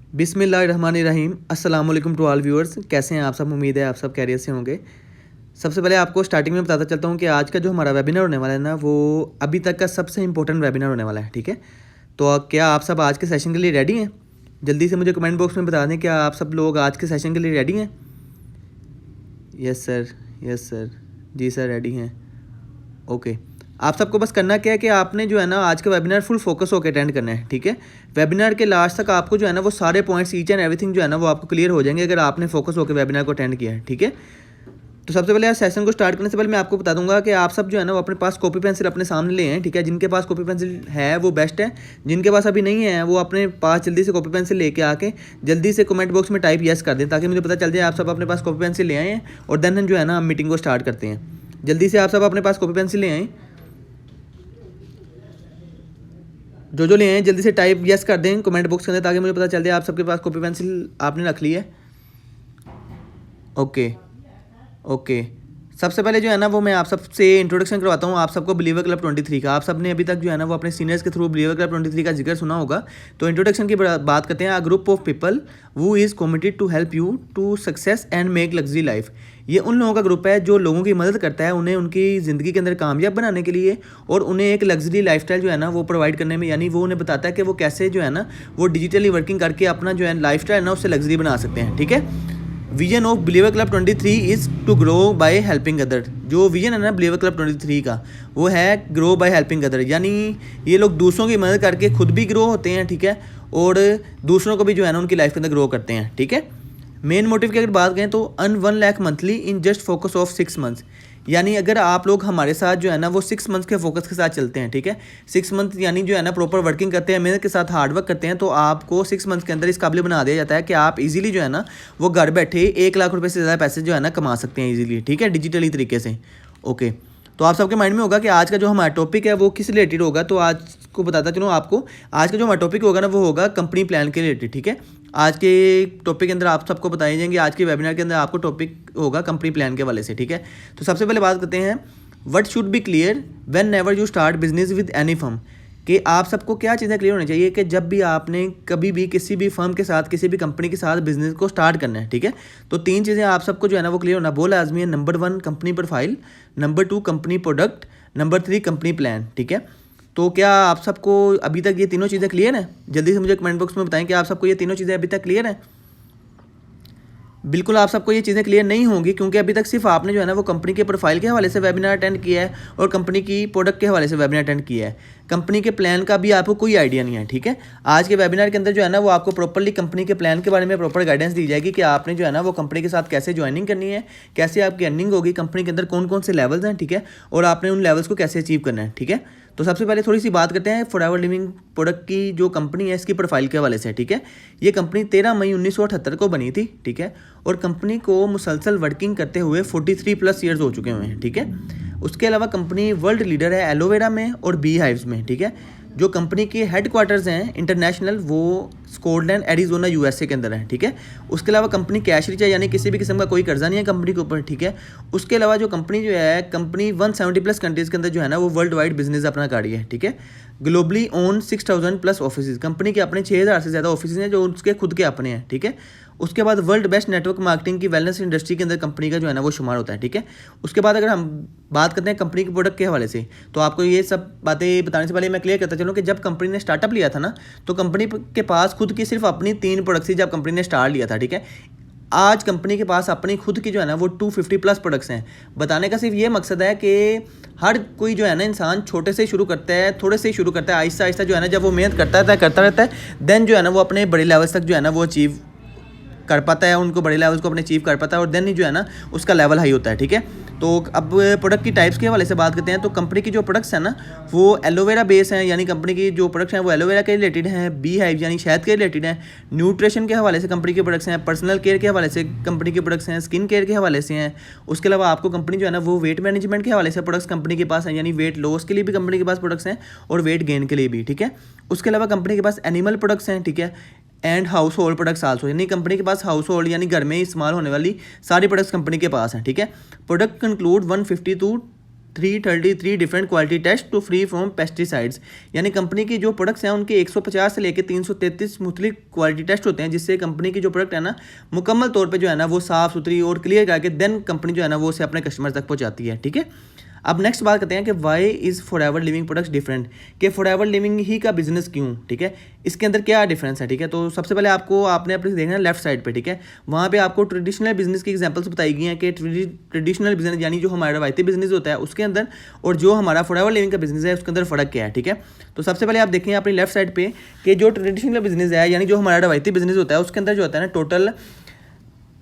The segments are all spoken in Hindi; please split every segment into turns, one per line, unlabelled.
बिस्मिल्लाहिर्रहमानिर्रहीम। अस्सलाम वालेकुम टू ऑल व्यूअर्स। कैसे हैं आप सब? उम्मीद है आप सब खैरियत से होंगे। सबसे पहले आपको स्टार्टिंग में बताता चलता हूं कि आज का जो हमारा वेबिनार होने वाला है ना, वो अभी तक का सबसे इंपॉर्टेंट वेबिनार होने वाला है। ठीक है, तो क्या आप सब आज के सेशन के लिए रेडी हैं? जल्दी से मुझे कमेंट बॉक्स में बता दें कि आप सब लोग आज के सेशन के लिए रेडी हैं। यस सर, यस सर, जी सर रेडी हैं। ओके, आप सबको बस करना क्या है कि आपने जो है ना आज का वेबिनार फुल फोकस होकर अटेंड करना है। ठीक है, वेबिनार के लास्ट तक आपको जो है ना वो सारे पॉइंट्स ईच एंड एवरीथिंग जो है ना वो आपको क्लियर हो जाएंगे अगर आपने फोकस होकर वेबिनार को अटेंड किया है। ठीक है, तो सबसे पहले यार सेशन को स्टार्ट करने से पहले मैं आपको बता दूंगा कि आप सब जो है ना वो अपने पास कॉपी पेंसिल अपने सामने ले आएँ। ठीक है, जिनके पास कॉपी पेंसिल है वो बेस्ट है, जिनके पास अभी नहीं है वो अपने पास जल्दी से कॉपी पेंसिल लेके आके जल्दी से कमेंट बॉक्स में टाइप यस कर दें, ताकि मुझे पता चल जाए आप सब अपने पास कॉपी पेंसिल ले आए हैं। और देन जो है ना हम मीटिंग को स्टार्ट करते हैं। जल्दी से आप सब अपने पास कॉपी पेंसिल ले आएँ, जो ले आए जल्दी से टाइप यस कर दें कमेंट बॉक्स के अंदर, ताकि मुझे पता चल जाए आप सबके पास कॉपी पेंसिल आपने रख ली है। ओके ओके, सबसे पहले जो है ना वो मैं आप सबसे इंट्रोडक्शन करवाता हूँ आप सबको बिलीवर क्लब 23 का। आप सब ने अभी तक जो है ना वो अपने सीनियर्स के थ्रू बिलीवर क्लब 23 का जिक्र सुना होगा। तो इंट्रोडक्शन की बात करते हैं। अ ग्रुप ऑफ पीपल वो is committed to help you to success and make luxury life. ये उन लोगों का ग्रुप है जो लोगों की मदद करता है उन्हें उनकी ज़िंदगी के अंदर कामयाब बनाने के लिए, और उन्हें एक लग्जरी लाइफस्टाइल जो है ना वो प्रोवाइड करने में, यानी वो उन्हें बताता है कि वो कैसे जो है ना वो डिजिटली वर्किंग करके अपना जो है लाइफस्टाइल ना उससे लग्जरी बना सकते हैं। ठीक है, vision of believer club 23 is to grow by helping other. जो विजन है ना बिलीवर क्लब 23 का वो है ग्रो बाय हेल्पिंग अदर, यानी ये लोग दूसरों की मदद करके खुद भी ग्रो होते हैं। ठीक है, और दूसरों को भी जो है ना उनकी लाइफ के अंदर ग्रो करते हैं। ठीक है, मेन मोटिव की अगर बात करें तो earn 1 lakh monthly in just focus of 6 months. यानी अगर आप लोग हमारे साथ जो है ना वो 6 मंथ्स के फोकस के साथ चलते हैं। ठीक है, 6 मंथ यानी जो है ना प्रॉपर वर्किंग करते हैं, मेहनत के साथ हार्ड वर्क करते हैं, तो आपको 6 मंथ्स के अंदर इस काबिल बना दिया जाता है कि आप इजीली जो है ना वो घर बैठे 1 लाख रुपए से ज़्यादा पैसे जो है ना कमा सकते हैं इजीली। ठीक है, डिजिटली तरीके से। ओके, तो आप सबके माइंड में होगा कि आज का जो हमारा टॉपिक है वो किस रिलेटेड होगा। तो आज को बताता चलो आपको, आज का जो हमारा टॉपिक होगा ना वो होगा कंपनी प्लान के रिलेटेड। ठीक है, आज के टॉपिक के अंदर आप सबको बताए जाएंगे, आज के वेबिनार के अंदर आपको टॉपिक होगा कंपनी प्लान के वाले से। ठीक है, तो सबसे पहले बात करते हैं what should be clear when never you start business with any firm. कि आप सबको क्या चीज़ें क्लियर होनी चाहिए कि जब भी आपने कभी भी किसी भी फर्म के साथ किसी भी कंपनी के साथ बिजनेस को स्टार्ट करना है। ठीक है, तो 3 चीज़ें आप सबको जो है ना वो क्लियर होना बहुत लाजमी है। Number 1 company profile, number 2 company product, number 3 company plan. ठीक है, तो क्या आप सबको अभी तक ये तीनों चीज़ें क्लियर हैं? जल्दी से मुझे कमेंट बॉक्स में बताएं कि आप सबको ये तीनों चीज़ें अभी तक क्लियर हैं। बिल्कुल आप सबको ये चीज़ें क्लियर नहीं होंगी, क्योंकि अभी तक सिर्फ आपने जो है ना वो कंपनी के प्रोफाइल के हवाले से वेबिनार अटेंड किया है और कंपनी की प्रोडक्ट के हवाले से वेबिनार अटेंड किया है। कंपनी के प्लान का भी आपको कोई आइडिया नहीं है। ठीक है, आज के वेबिनार के अंदर जो है ना वो आपको प्रॉपर्ली कंपनी के प्लान के बारे में प्रॉपर गाइडेंस दी जाएगी कि आपने जो है ना वो कंपनी के साथ कैसे ज्वाइनिंग करनी है, कैसे आपकी अर्निंग होगी, कंपनी के अंदर कौन कौन से लेवल्स हैं। ठीक है, और आपने उन लेवल्स को कैसे अचीव करना है। ठीक है, तो सबसे पहले थोड़ी सी बात करते हैं फॉरएवर लिविंग प्रोडक्ट की जो कंपनी है इसकी प्रोफाइल के हवाले से। ठीक है, ये कंपनी 13 मई 1978 को बनी थी। ठीक है, और कंपनी को मुसलसल वर्किंग करते हुए 43+ ईयर्स हो चुके हुए हैं। ठीक है, उसके अलावा कंपनी वर्ल्ड लीडर है एलोवेरा में और बी हाइव्स में। ठीक है, जो कंपनी के हेडक्वार्टर्स हैं इंटरनेशनल वो स्कॉटलैंड एरिजोना यूएसए के अंदर है। ठीक है, उसके अलावा कंपनी कैश रिच है, यानी किसी भी किस्म का कोई कर्जा नहीं है कंपनी के ऊपर। ठीक है, उसके अलावा जो कंपनी जो है कंपनी 170+ कंट्रीज़ के अंदर जो है ना वो वर्ल्ड वाइड बिजनेस अपना कर रही है। ठीक है, ग्लोबली ओन 6000+ ऑफिस, कंपनी के अपने 6000 से ज़्यादा ऑफिस हैं जो उसके खुद के अपने हैं। ठीक है, उसके बाद वर्ल्ड बेस्ट नेटवर्क मार्केटिंग की वेलनेस इंडस्ट्री के अंदर कंपनी का जो है ना वो शुमार होता है। ठीक है, उसके बाद अगर हम बात करते हैं कंपनी के प्रोडक्ट के हवाले से, तो आपको ये सब बातें बताने से पहले मैं क्लियर करता चलूँ कि जब कंपनी ने स्टार्टअप लिया था ना तो कंपनी के पास खुद की सिर्फ अपनी 3 प्रोडक्ट्स थी जब कंपनी ने स्टार्ट लिया था। ठीक है, आज कंपनी के पास अपनी खुद की जो है ना वो 250+ प्रोडक्ट्स हैं। बताने का सिर्फ ये मकसद है कि हर कोई जो है ना इंसान छोटे से शुरू करता है, थोड़े से शुरू करता है, आहिस्ता आहिस्ता जो है ना जब वो मेहनत करता रहता है देन जो है ना वो अपने बड़े लेवल्स तक जो है ना वो अचीव कर पाता है, उनको बड़े लेवल्स को अपने अचीव कर पाता है और देन ही जो है ना उसका लेवल हाई होता है। ठीक है, तो अब प्रोडक्ट की टाइप्स के हवाले से बात करते हैं। तो कंपनी की जो प्रोडक्ट्स हैं ना वो एलोवेरा बेस हैं, यानी कंपनी की जो प्रोडक्ट्स हैं वो एलोवेरा के रिलेटेड हैं। बी हाइव यानी शहद के रिलेटेड हैं। न्यूट्रिशन के हवाले से कंपनी के प्रोडक्ट्स हैं। पर्सनल केयर के हवाले से कंपनी के प्रोडक्ट्स हैं। स्किन केयर के हवाले से हैं। उसके अलावा आपको कंपनी जो है ना वो वेट मैनेजमेंट के हवाले से प्रोडक्ट्स कंपनी के पास हैं, यानी वेट लॉस के लिए भी कंपनी के पास प्रोडक्ट्स हैं और वेट गेन के लिए भी। ठीक है, उसके अलावा कंपनी के पास एनिमल प्रोडक्ट्स हैं। ठीक है, and house hold products also, यानी कंपनी के पास हाउस होल्ड यानी घर में इस्तेमाल होने वाली सारी प्रोडक्ट्स कंपनी के पास हैं। ठीक है, product conclude 150 to 333 different quality test to free from pesticides. यानी कंपनी की जो प्रोडक्ट्स हैं उनके 150 से लेकर 333 मुख्तलिफ क्वालिटी टेस्ट होते हैं, जिससे कंपनी की जो प्रोडक्ट है ना मुकम्मल तौर पे जो है ना वो साफ़ सुथरी और क्लियर करके देन कंपनी जो है ना वो उसे अपने कस्टमर तक पहुँचाती है। ठीक है, अब नेक्स्ट बात करते हैं कि why is Forever Living products different, कि फॉरएवर लिविंग ही का बिजनेस क्यों। ठीक है, इसके अंदर क्या डिफरेंस है। ठीक है, तो सबसे पहले आपने अपने देखना है लेफ्ट साइड पे। ठीक है, वहाँ पे आपको ट्रेडिशनल बिजनेस की एग्जांपल्स बताई गई हैं कि ट्रेडिशनल बिजनेस यानी जो हमारा रवायती बिजनेस होता है उसके अंदर और जो हमारा फॉरएवर लिविंग का बिजनेस है उसके अंदर फ़र्क क्या है। ठीक है, तो सबसे पहले आप देखें अपनी लेफ्ट साइड पे कि जो ट्रेडिशनल बिजनेस है यानी जो हमारा रवायती बिजनेस होता है उसके अंदर जो होता है ना टोटल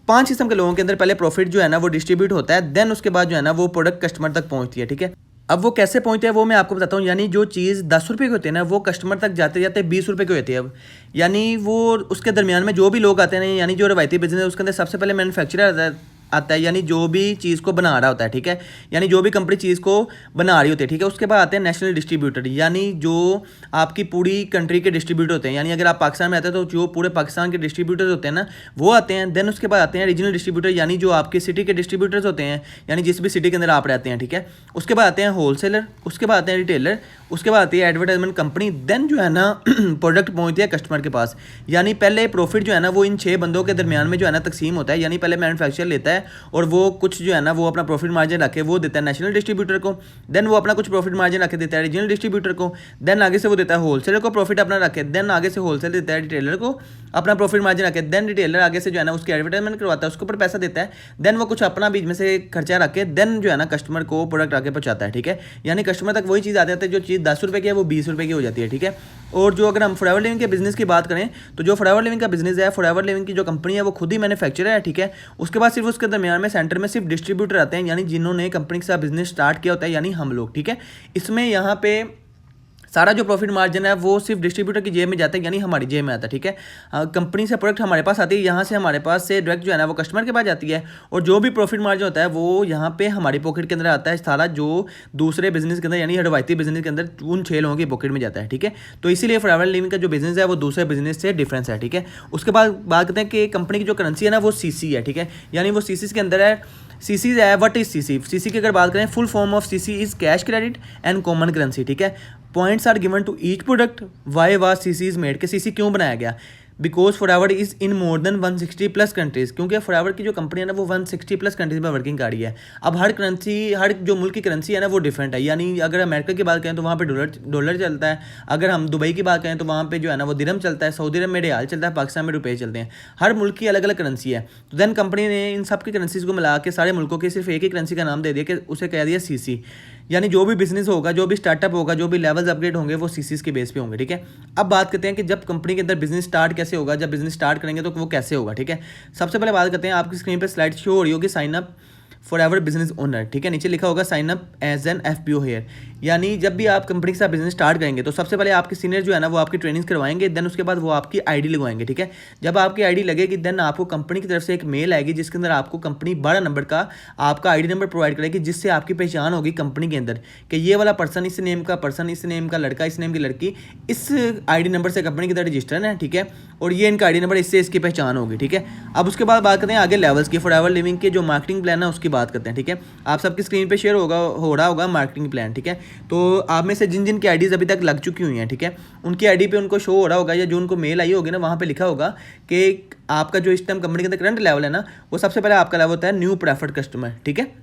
5 किस्म के लोगों के अंदर पहले प्रॉफिट जो है ना वो डिस्ट्रीब्यूट होता है, देन उसके बाद जो है ना वो प्रोडक्ट कस्टमर तक पहुंचती है। ठीक है, अब वो कैसे पहुंचते हैं वो मैं आपको बताता हूँ। यानी जो चीज़ 10 रुपये की होती है ना वो कस्टमर तक जाते जाते 20 रुपये की होती है। अब यानी वो उसके दरमियान में जो भी लोग आते हैं यानी जो रवायती बिजनेस है उसके अंदर सबसे पहले मैन्युफैक्चरर आता है यानी जो भी चीज़ को बना रहा होता है। ठीक है, यानी जो भी कंपनी चीज़ को बना रही होती है। ठीक है, उसके बाद आते हैं नेशनल डिस्ट्रीब्यूटर यानी जो आपकी पूरी कंट्री के डिस्ट्रीब्यूटर होते हैं। यानी अगर आप पाकिस्तान में आते हैं तो जो पूरे पाकिस्तान के डिस्ट्रीब्यूटर्स होते हैं ना वो आते हैं। देन उसके बाद आते हैं रीजनल डिस्ट्रीब्यूटर यानी जो आपके सिटी के डिस्ट्रीब्यूटर्स होते हैं यानी जिस भी सिटी के अंदर आप रहते हैं। ठीक है, उसके बाद आते हैं होलसेलर, उसके बाद आते हैं रिटेलर, उसके बाद आती है एडवर्टाइजमेंट कंपनी, देन जो है ना प्रोडक्ट पहुंचती है कस्टमर के पास। यानी पहले प्रॉफिट जो है ना वो इन 6 बंदों के दरमियान में जो है ना तकसीम होता है। यानी पहले मैन्युफैक्चरर लेता है और वो कुछ जो है ना वो अपना प्रॉफिट मार्जिन रखे वो देता है नेशनल डिस्ट्रीब्यूटर को, देन वो अपना कुछ प्रॉफिट मार्जिन रखे देता है रीजनल डिस्ट्रीब्यूटर को, देन आगे से वो देता है होलसेलर को प्रॉफिट अपना रखे, देन आगे से होलसेलर देता है रिटेलर को अपना प्रॉफिट मार्जिन रखे, देन रिटेलर आगे से जो है ना उसकी एडवर्टाइजमेंट करवाता है उसके ऊपर पैसा देता है, देन वो कुछ अपना बीच में से खर्चा रख के देन जो है ना कस्टमर को प्रोडक्ट आके पहुंचाता है। ठीक है, यानी कस्टमर तक वही चीज़ आ जाती है जो चीज़ 10 रुपये की है वो 20 रुपये की हो जाती है। ठीक है, और जो अगर हम फॉरएवर लिविंग के बिजनेस की बात करें तो जो फॉरएवर लिविंग का बिजनेस है, फॉरएवर लिविंग की जो कंपनी है वो खुद ही मैन्युफैक्चरर है। ठीक है, उसके बाद सिर्फ उसके दरमियान में सेंटर में सिर्फ डिस्ट्रीब्यूटर आते हैं यानी जिन्होंने कंपनी के साथ बिजनेस स्टार्ट किया होता है यानी हम लोग। ठीक है, इसमें यहाँ पे सारा जो प्रॉफिट मार्जिन है वो सिर्फ डिस्ट्रीब्यूटर की जेब में जाता है यानी हमारी जेब में आता है। ठीक है, कंपनी से प्रोडक्ट हमारे पास आती है, यहाँ से हमारे पास से डायरेक्ट जो है ना वो कस्टमर के पास जाती है और जो भी प्रॉफिट मार्जिन होता है वो यहाँ पे हमारी पॉकेट के अंदर आता है सारा, जो दूसरे बिजनेस के अंदर यानी रवायती बिजनेस के अंदर उन 6 लोगों की पॉकेट में जाता है। ठीक है, तो इसीलिए फॉरएवर लिविंग का जो बिजनेस है वो दूसरे बिजनेस से डिफरेंस है। ठीक है, उसके बाद बात करते हैं कि कंपनी की जो करेंसी है ना वो सीसी है। ठीक है, यानी वो सीसी के अंदर है। सीसी है, व्हाट इज सीसी। सीसी की अगर बात करें full form of CC is cash credit and common currency. ठीक है, points are given to each product. Why was CC is made, के सीसी क्यों बनाया गया। Because Forever is in more than 160 plus countries, क्योंकि फॉरएवर की जो कंपनी है ना वो 160 प्लस कंट्रीज में वर्किंग कर रही है। अब हर जो मुल्क की करेंसी है ना वो डिफरेंट है। यानी अगर अमेरिका की बात करें तो वहाँ पे डॉलर चलता है, अगर हम दुबई की बात करें तो वहाँ पे जो है ना वो दिरहम चलता है, सऊदी अरब में रियाल चलता है, पाकिस्तान में रुपये चलते हैं। हर मुल्क की अलग अलग करेंसी है। तो देन कंपनी ने इन सब की करेंसीज को मिला के सारे मुल्कों की सिर्फ एक ही करेंसी का नाम दे दिया कि उसे कह दिया सीसी। यानी जो भी बिजनेस होगा, जो भी स्टार्टअप होगा, जो भी लेवल्स अपग्रेड होंगे वो सीसीज के बेस पे होंगे। ठीक है, अब बात करते हैं कि जब कंपनी के अंदर बिजनेस स्टार्ट कैसे होगा, जब बिजनेस स्टार्ट करेंगे तो वो कैसे होगा। ठीक है, सबसे पहले बात करते हैं, आपकी स्क्रीन पे स्लाइड शो हो रही होगी sign up Forever business owner. ठीक है, नीचे लिखा होगा sign up as an FPO here. यानी जब भी आप कंपनी के साथ बिजनेस स्टार्ट करेंगे तो सबसे पहले आपके सीनियर जो है ना वो आपकी ट्रेनिंग्स करवाएंगे, देन उसके बाद वो आपकी आईडी लगवाएंगे। ठीक है, जब आपकी आईडी लगेगी देन आपको कंपनी की तरफ से एक मेल आएगी जिसके अंदर आपको कंपनी 12 नंबर का आपका आईडी नंबर प्रोवाइड करेगी, जिससे आपकी पहचान होगी कंपनी के अंदर कि ये वाला पर्सन इस नेम का पर्सन, इस नेम का लड़का, इस नेम की लड़की इस आईडी नंबर से कंपनी के अंदर रजिस्टर है। ठीक है, और ये इनका आईडी नंबर, इससे इसकी पहचान होगी। ठीक है, अब उसके बाद बात करते हैं आगे लेवल्स की। फॉरएवर लिविंग के जो मार्केटिंग प्लान है उसकी बात करते हैं। ठीक है, आप सबकी स्क्रीन पे शेयर हो रहा होगा मार्केटिंग प्लान। ठीक है, तो आप में से जिन जिन की आईडीज अभी तक लग चुकी हुई हैं, ठीक है, उनकी आईडी पे उनको शो हो रहा होगा या जो उनको मेल आई होगी ना वहाँ पे लिखा होगा कि आपका जो इस टाइम कंपनी के अंदर करंट लेवल है ना वो सबसे पहले आपका लेवल होता है न्यू प्रेफर्ड कस्टमर। ठीक है,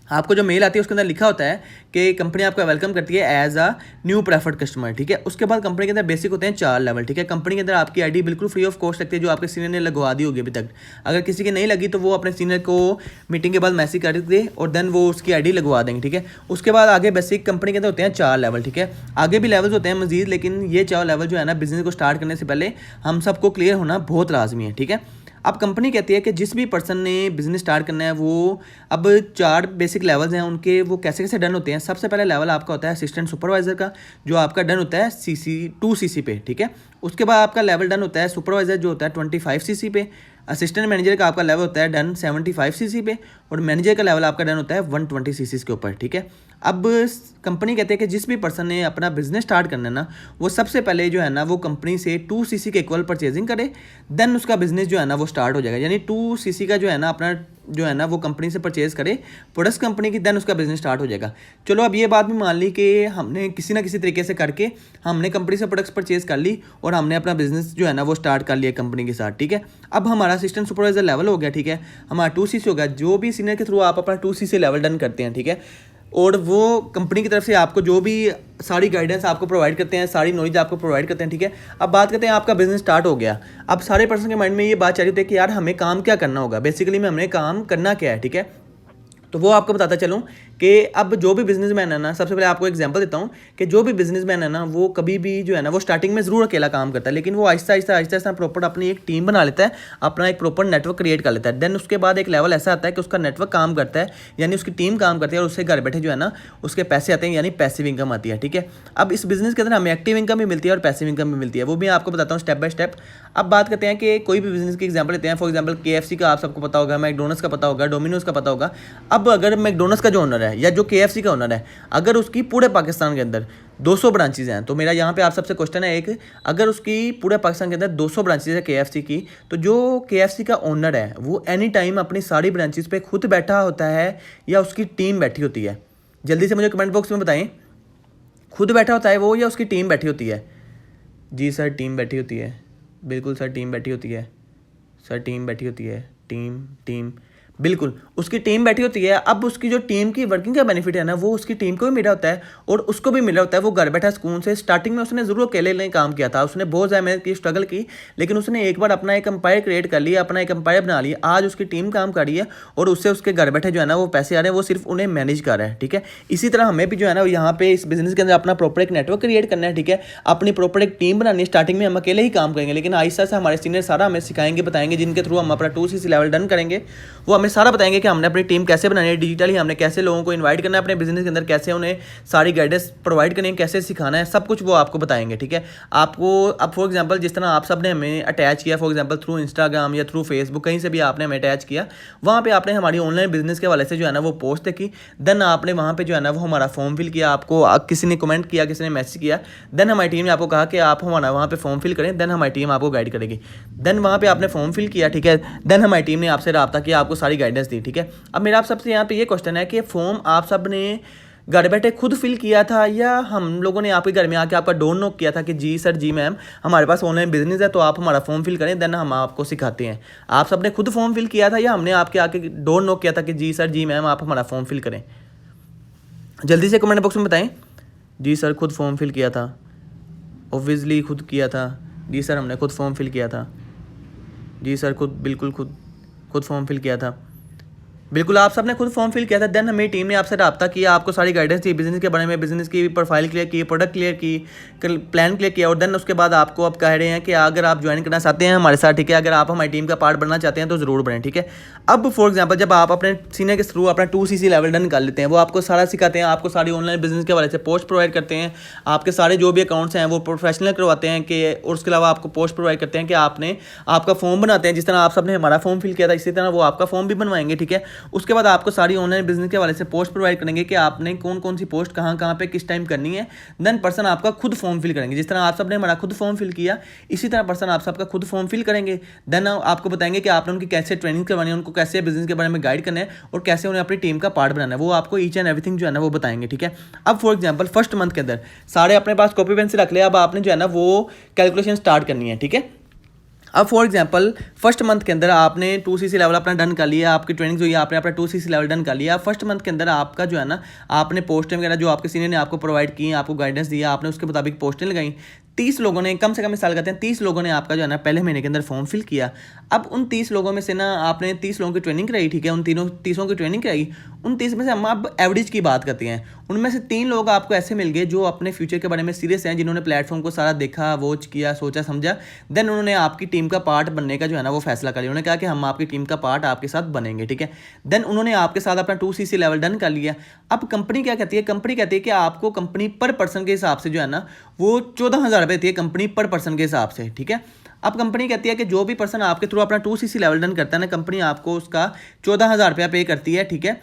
आपको जो मेल आती है उसके अंदर लिखा होता है कि कंपनी आपका वेलकम करती है as a new preferred customer. ठीक है, उसके बाद कंपनी के अंदर बेसिक होते हैं 4 लेवल। ठीक है, कंपनी के अंदर आपकी आईडी बिल्कुल फ्री ऑफ कॉस्ट लगती है जो आपके सीनियर ने लगवा दी होगी अभी तक। अगर किसी की नहीं लगी तो वो अपने सीनियर को मीटिंग के बाद मैसेज कर दे और देन वो उसकी आईडी लगवा देंगे। ठीक है, उसके बाद आगे बेसिक कंपनी के अंदर होते हैं 4 लेवल। ठीक है, आगे भी लेवल्स होते हैं मजीद, लेकिन ये 4 लेवल जो है ना बिजनेस को स्टार्ट करने से पहले हम सबको क्लियर होना बहुत लाजमी है। ठीक है, अब कंपनी कहती है कि जिस भी पर्सन ने बिजनेस स्टार्ट करना है वो अब 4 बेसिक लेवल्स हैं उनके, वो कैसे कैसे डन होते हैं। सबसे पहले लेवल आपका होता है असिस्टेंट सुपरवाइजर का, जो आपका डन होता है CC2 CC पे। ठीक है, उसके बाद आपका लेवल डन होता है सुपरवाइजर जो होता है 25 CC पे। असिस्टेंट मैनेजर का आपका लेवल होता है डन 75 CC पे और मैनेजर का लेवल आपका डन होता है 120 CC के ऊपर। ठीक है, अब कंपनी कहते हैं कि जिस भी पर्सन ने अपना बिजनेस स्टार्ट करना है ना वो सबसे पहले जो है ना वो कंपनी से 2 CC के इक्वल परचेजिंग करे, देन उसका बिजनेस जो है ना वो स्टार्ट हो जाएगा। यानी 2 CC का जो है ना अपना जो है ना वो कंपनी से परचेज करे प्रोडक्ट्स कंपनी की, देन उसका बिजनेस स्टार्ट हो जाएगा। चलो अब ये बात भी मान ली कि हमने किसी ना किसी तरीके से करके हमने कंपनी से प्रोडक्ट्स परचेज कर ली और हमने अपना बिजनेस जो है ना वो स्टार्ट कर लिया कंपनी के साथ, ठीक है। अब हमारा असिस्टेंट सुपरवाइजर लेवल हो गया, ठीक है, हमारा 2CC हो गया। जो भी सीनियर के थ्रू आप अपना 2CC लेवल डन करते हैं, ठीक है, और वो कंपनी की तरफ से आपको जो भी सारी गाइडेंस आपको प्रोवाइड करते हैं, सारी नॉलेज आपको प्रोवाइड करते हैं, ठीक है। अब बात करते हैं आपका बिजनेस स्टार्ट हो गया। अब सारे पर्सन के माइंड में ये बात चल रही थी कि यार हमें काम क्या करना होगा, बेसिकली में हमने काम करना क्या है, ठीक है। तो वो आपको बताता चलूँ कि अब जो भी बिजनेसमैन है ना, सबसे पहले आपको एग्जांपल देता हूँ कि जो भी बिजनेसमैन है ना वो कभी भी जो है ना वो स्टार्टिंग में ज़रूर अकेला काम करता है, लेकिन वो आहिस्ता आहिस्ता प्रॉपर अपनी एक टीम बना लेता है, अपना एक प्रॉपर नेटवर्क क्रिएट कर लेता है। देन उसके बाद एक लेवल ऐसा आता है कि उसका नेटवर्क काम करता है, यानी उसकी टीम काम करती है और उससे घर बैठे जो है ना उसके पैसे आते हैं, यानी पैसिव इनकम आती है, ठीक है। अब इस बिजनेस के अंदर हमें एक्टिव इनकम भी मिलती है और पैसिव इनकम भी मिलती है, वो भी आपको बताता हूँ स्टेप बाय स्टेप। अब बात करते हैं कि कोई भी बिजनेस की एग्जांपल लेते हैं। फॉर एग्जांपल KFC का आप सबको पता होगा, मैकडोनल्ड्स का पता होगा, डोमिनोज का पता होगा। अब अगर मैकडोनल्ड्स का जो ओनर है या जो KFC का ओनर है, अगर उसकी पूरे पाकिस्तान के अंदर 200 ब्रांचेज हैं, तो मेरा यहाँ पे आप सबसे क्वेश्चन है एक, अगर उसकी पूरे पाकिस्तान के अंदर 200 ब्रांचेज है KFC की, तो जो KFC का ओनर है वो एनी टाइम अपनी सारी ब्रांचेज पे खुद बैठा होता है या उसकी टीम बैठी होती है? जल्दी से मुझे कमेंट बॉक्स में बताएं, खुद बैठा होता है वो या उसकी टीम बैठी होती है? जी सर टीम बैठी होती है, बिल्कुल सर टीम बैठी होती है, सर टीम बैठी होती है, टीम बिल्कुल उसकी टीम बैठी होती है। अब उसकी जो टीम की वर्किंग का बेनिफिट है ना वो उसकी टीम को भी मिला होता है और उसको भी मिला होता है। वो घर बैठा सुकून से, स्टार्टिंग में उसने ज़रूर अकेले काम किया था, उसने बहुत ज़्यादा मेहनत की, स्ट्रगल की, लेकिन उसने एक बार अपना एक एम्पायर क्रिएट कर लिया, अपना एक एम्पायर बना लिया। आज उसकी टीम काम कर रही है और उससे उसके घर बैठे जो है ना वो पैसे आ रहे हैं, वो सिर्फ उन्हें मैनेज कर रहा है, ठीक है। इसी तरह हमें भी जो है ना यहाँ पे इस बिजनेस के अंदर अपना प्रॉपर एक नेटवर्क क्रिएट करना है, ठीक है, अपनी प्रॉपर एक टीम बनानी है। स्टार्टिंग में हम अकेले ही काम करेंगे, लेकिन आहिस्ता से हमारे सीनियर सारा हमें सिखाएंगे, बताएंगे, जिनके थ्रू हम अपना 2CC लेवल डन करेंगे। वो हमें सारा बताएंगे कि हमने अपनी टीम कैसे बनानी है, डिजिटली हमने कैसे लोगों को इनवाइट करना है अपने बिजनेस के अंदर, कैसे उन्हें सारी गाइडेंस प्रोवाइड करनी है, कैसे सिखाना है, सब कुछ वो आपको बताएंगे, ठीक है। आपको अब फॉर एग्जांपल जिस तरह आप सब ने हमें अटैच किया, फॉर एग्जांपल थ्रू इंस्टाग्राम या थ्रू फेसबुक, कहीं से भी आपने हमें अटैच किया, वहाँ पे आपने हमारी ऑनलाइन बिजनेस के हवाले से जो है ना वो पोस्ट देखी, देन आपने वहाँ पे जो है ना वो हमारा फॉर्म फिल किया, आपको किसी ने कमेंट किया, किसी ने मैसेज किया, देन हमारी टीम ने आपको कहा कि आप हमारा वहाँ पे फॉर्म फिल करें, देन हमारी टीम आपको गाइड करेगी। देन वहाँ पे आपने फॉर्म फिल किया, ठीक है, देन हमारी टीम ने आपसे रब्ता किया, आपको सारी गाइडेंस दी, ठीक है। अब मेरा आप सबसे यहाँ पे ये क्वेश्चन है कि फॉर्म आप सब ने घर बैठे खुद फिल किया था या हम लोगों ने आपके घर में आके आपका डोर नॉक किया था कि जी सर, जी मैम, हमारे पास ऑनलाइन बिजनेस है तो आप हमारा फॉर्म फिल करें, देन हम आपको सिखाते हैं? आप सब ने खुद फॉर्म फिल किया था या हमने आपके आके डोर नॉक किया था कि जी सर, जी मैम, आप हमारा फॉर्म फिल करें? जल्दी से कमेंट बॉक्स में बताएं। जी सर खुद फॉर्म फिल किया था, ऑब्वियसली खुद किया था। जी सर हमने खुद फॉर्म फिल किया था। जी सर खुद, बिल्कुल खुद फॉर्म फिल किया था। बिल्कुल आप सबने खुद फॉर्म फिल किया था। देन हमें टीम ने आपसे रब्ता किया, आपको सारी गाइडेंस दी बिजनेस के बारे में, बिजनेस की प्रोफाइल क्लियर की, प्रोडक्ट क्लियर की, प्लान क्लियर किया, और देन उसके बाद आपको अब कह रहे हैं कि अगर आप ज्वाइन करना चाहते हैं हमारे साथ, ठीक है, अगर आप हमारी टीम का पार्ट बनना चाहते हैं तो ज़रूर बने, ठीक है। अब फॉर एग्जाम्पल जब आप अपने सीनियर के थ्रू अपना 2CC लेवल डन कर लेते हैं, वो आपको सारा सिखाते हैं, आपको सारी ऑनलाइन बिजनेस के हवाले से पोस्ट प्रोवाइड करते हैं, आपके सारे जो भी अकाउंट्स हैं वो प्रोफेशनल करवाते हैं कि, और उसके अलावा आपको पोस्ट प्रोवाइड करते हैं कि आपने आपका फॉर्म बनाते हैं, जिस तरह आप सबने हमारा फॉर्म फिल किया था इसी तरह वो आपका फॉर्म भी बनवाएंगे, ठीक है। उसके बाद आपको सारी ऑनलाइन बिजनेस के हवाले से पोस्ट प्रोवाइड करेंगे कि आपने कौन कौन सी पोस्ट कहाँ पे किस टाइम करनी है। देन पर्सन आपका खुद फॉर्म फिल करेंगे, जिस तरह आप सबने हमारा खुद फॉर्म फिल किया इसी तरह पर्सन आप सबका खुद फॉर्म फिल करेंगे। देन आपको बताएंगे कि आपने उनकी कैसे ट्रेनिंग करवानी है, उनको कैसे बिजनेस के बारे में गाइड करना है और कैसे उन्हें अपनी टीम का पार्ट बनाना है, वो आपको ईच एंड एवरीथिंग जो है ना वो बताएंगे, ठीक है। अब फॉर एग्जाम्पल फर्स्ट मंथ के अंदर सारे अपने पास कॉपी पेन से रख लिया, अब आपने जो है ना वो कैलकुलेशन स्टार्ट करनी है, ठीक है। अब फॉर एग्जांपल फर्स्ट मंथ के अंदर आपने 2CC लेवल अपना डन कर लिया, आपकी ट्रेनिंग जो है आपने अपना 2CC लेवल डन कर लिया। फर्स्ट मंथ के अंदर आपका जो है ना आपने पोस्टें वगैरह जो आपके सीनियर ने आपको प्रोवाइड की, आपको गाइडेंस दिया, आपने उसके मुताबिक पोस्टें लगाई। 30 लोगों ने, कम से कम मिसाल करते हैं 30 लोगों ने आपका जो है ना पहले महीने के अंदर फॉर्म फिल किया। अब उन 30 लोगों में से ना आपने 30 लोगों की ट्रेनिंग कराई, ठीक है, उन 30 की ट्रेनिंग कराई। उन 30 में से हम अब एवरेज की बात करते हैं, उनमें से 3 लोग आपको ऐसे मिल गए जो अपने फ्यूचर के बारे में सीरियस हैं, जिन्होंने प्लेटफॉर्म को सारा देखा, वॉच किया, सोचा समझा, देन उन्होंने आपकी टीम का पार्ट बनने का जो है ना वो फैसला कर लिया। उन्होंने कहा कि हम आपकी टीम का पार्ट आपके साथ बनेंगे, ठीक है। देन उन्होंने आपके साथ अपना 2CC लेवल डन कर लिया। अब कंपनी क्या कहती है, कंपनी कहती है कि आपको कंपनी पर पर्सन के हिसाब से जो है ना वो 14,000 रुपये देती है कंपनी पर पर्सन के हिसाब से, ठीक है। अब कंपनी कहती है कि जो भी पर्सन आपके थ्रू अपना 2CC लेवल डन करता है ना, कंपनी आपको उसका 14,000 रुपया पे करती है, ठीक है।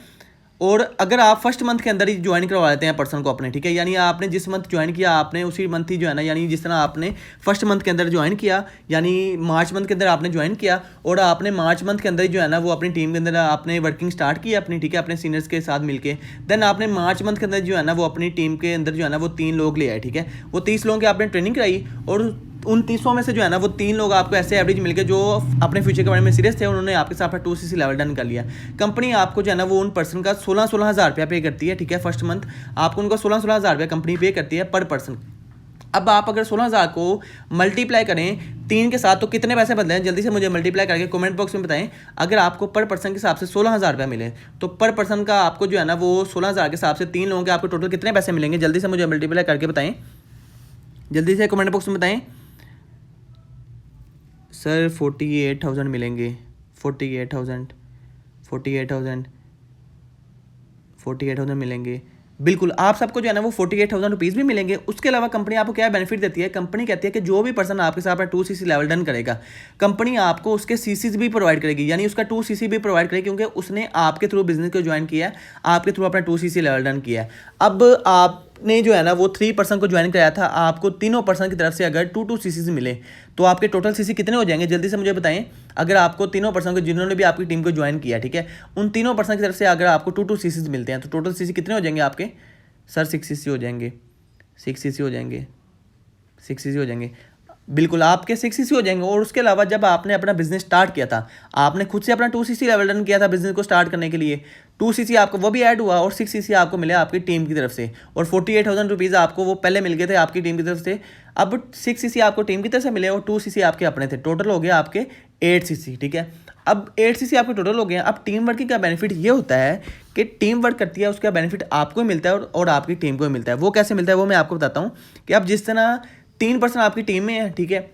और अगर आप फर्स्ट मंथ के अंदर ही ज्वाइन करवा लेते हैं पर्सन को अपने, ठीक है, यानी आपने जिस मंथ ज्वाइन किया आपने उसी मंथ ही जो है ना, यानी जिस तरह आपने फर्स्ट मंथ के अंदर ज्वाइन किया, यानी मार्च मंथ के अंदर आपने ज्वाइन किया और आपने मार्च मंथ के अंदर ही जो है ना वो अपनी टीम के अंदर आपने वर्किंग स्टार्ट की अपनी, ठीक है, अपने सीनियर्स के साथ मिलके। देन आपने मार्च मंथ के अंदर जो है ना वो अपनी टीम के अंदर जो है ना वो 3 लोग ले आए, ठीक है, वो 30 लोगों की आपने ट्रेनिंग कराई और उन 30 में से जो है ना वो 3 लोग आपको ऐसे एवरेज मिल गए जो अपने फ्यूचर के बारे में सीरियस थे, उन्होंने आपके साथ 2cc लेवल डन कर लिया। कंपनी आपको जो है ना वो उन पर्सन का 16 हज़ार रुपया पे करती है, ठीक है, फर्स्ट मंथ आपको उनका 16 हज़ार रुपया कंपनी पे करती है पर पर्सन। अब आप अगर 16 हज़ार को मल्टीप्लाई करें 3 के साथ तो कितने पैसे बदले हैं, जल्दी से मुझे मल्टीप्लाई करके कमेंट बॉक्स में बताएं। अगर आपको पर पर्सन के हिसाब से 16 हज़ार रुपया मिले तो पर पर्सन का आपको जो है ना वो 16 हज़ार के हिसाब से 3 लोगों के आपको टोटल कितने पैसे मिलेंगे, जल्दी से मुझे मल्टीप्लाई करके बताएं, जल्दी से कमेंट बॉक्स में बताएं। सर 48,000 मिलेंगे, 48,000 मिलेंगे। बिल्कुल आप सबको जो है ना वो 48,000 रुपीज़ भी मिलेंगे। उसके अलावा कंपनी आपको क्या बेनिफिट देती है, कंपनी कहती है कि जो भी पर्सन आपके साथ 2cc लेवल डन करेगा कंपनी आपको उसके सीसीज भी प्रोवाइड करेगी, यानी उसका 2cc भी प्रोवाइड करेगी क्योंकि उसने आपके थ्रू बिजनेस को ज्वाइन किया है, आपके थ्रू अपना 2cc लेवल डन किया है। अब आपने जो है ना वो 3 पर्सन को ज्वाइन कराया था, आपको तीनों पर्सन की तरफ से अगर 2 सीसीज मिले तो आपके टोटल सीसी कितने हो जाएंगे, जल्दी से मुझे बताएं। अगर आपको तीनों पर्सन को जिन्होंने भी आपकी टीम को ज्वाइन किया, ठीक है, उन तीनों पर्सन की तरफ से अगर आपको 2 सीसीज मिलते हैं तो टोटल सीसी कितने हो जाएंगे आपके, सर 6 सीसी हो जाएंगे, 6 सीसी हो जाएंगे, 6 सीसी हो जाएंगे। बिल्कुल आपके 6 सीसी हो जाएंगे। और उसके अलावा जब आपने अपना बिजनेस स्टार्ट किया था आपने खुद से अपना 2cc लेवल डन किया था बिजनेस को स्टार्ट करने के लिए, 2cc आपको वो भी ऐड हुआ और 6 सीसी आपको मिला आपकी टीम की तरफ से और 48,000 रुपीज़ आपको वो पहले मिल गए थे आपकी टीम की तरफ से। अब 6 सीसी आपको टीम की तरफ से मिले और 2cc आपके अपने थे, टोटल हो गया आपके 8 सीसी, ठीक है। अब 8 सीसी आपके टोटल हो गए हैं। अब टीम वर्किंग का बेनिफिट ये होता है कि टीम वर्क करती है उसका बेनिफिट आपको मिलता है और आपकी टीम को मिलता है। वो कैसे मिलता है वो मैं आपको बताता हूँ कि अब जिस तरह 3 पर्सन आपकी टीम में है, ठीक है,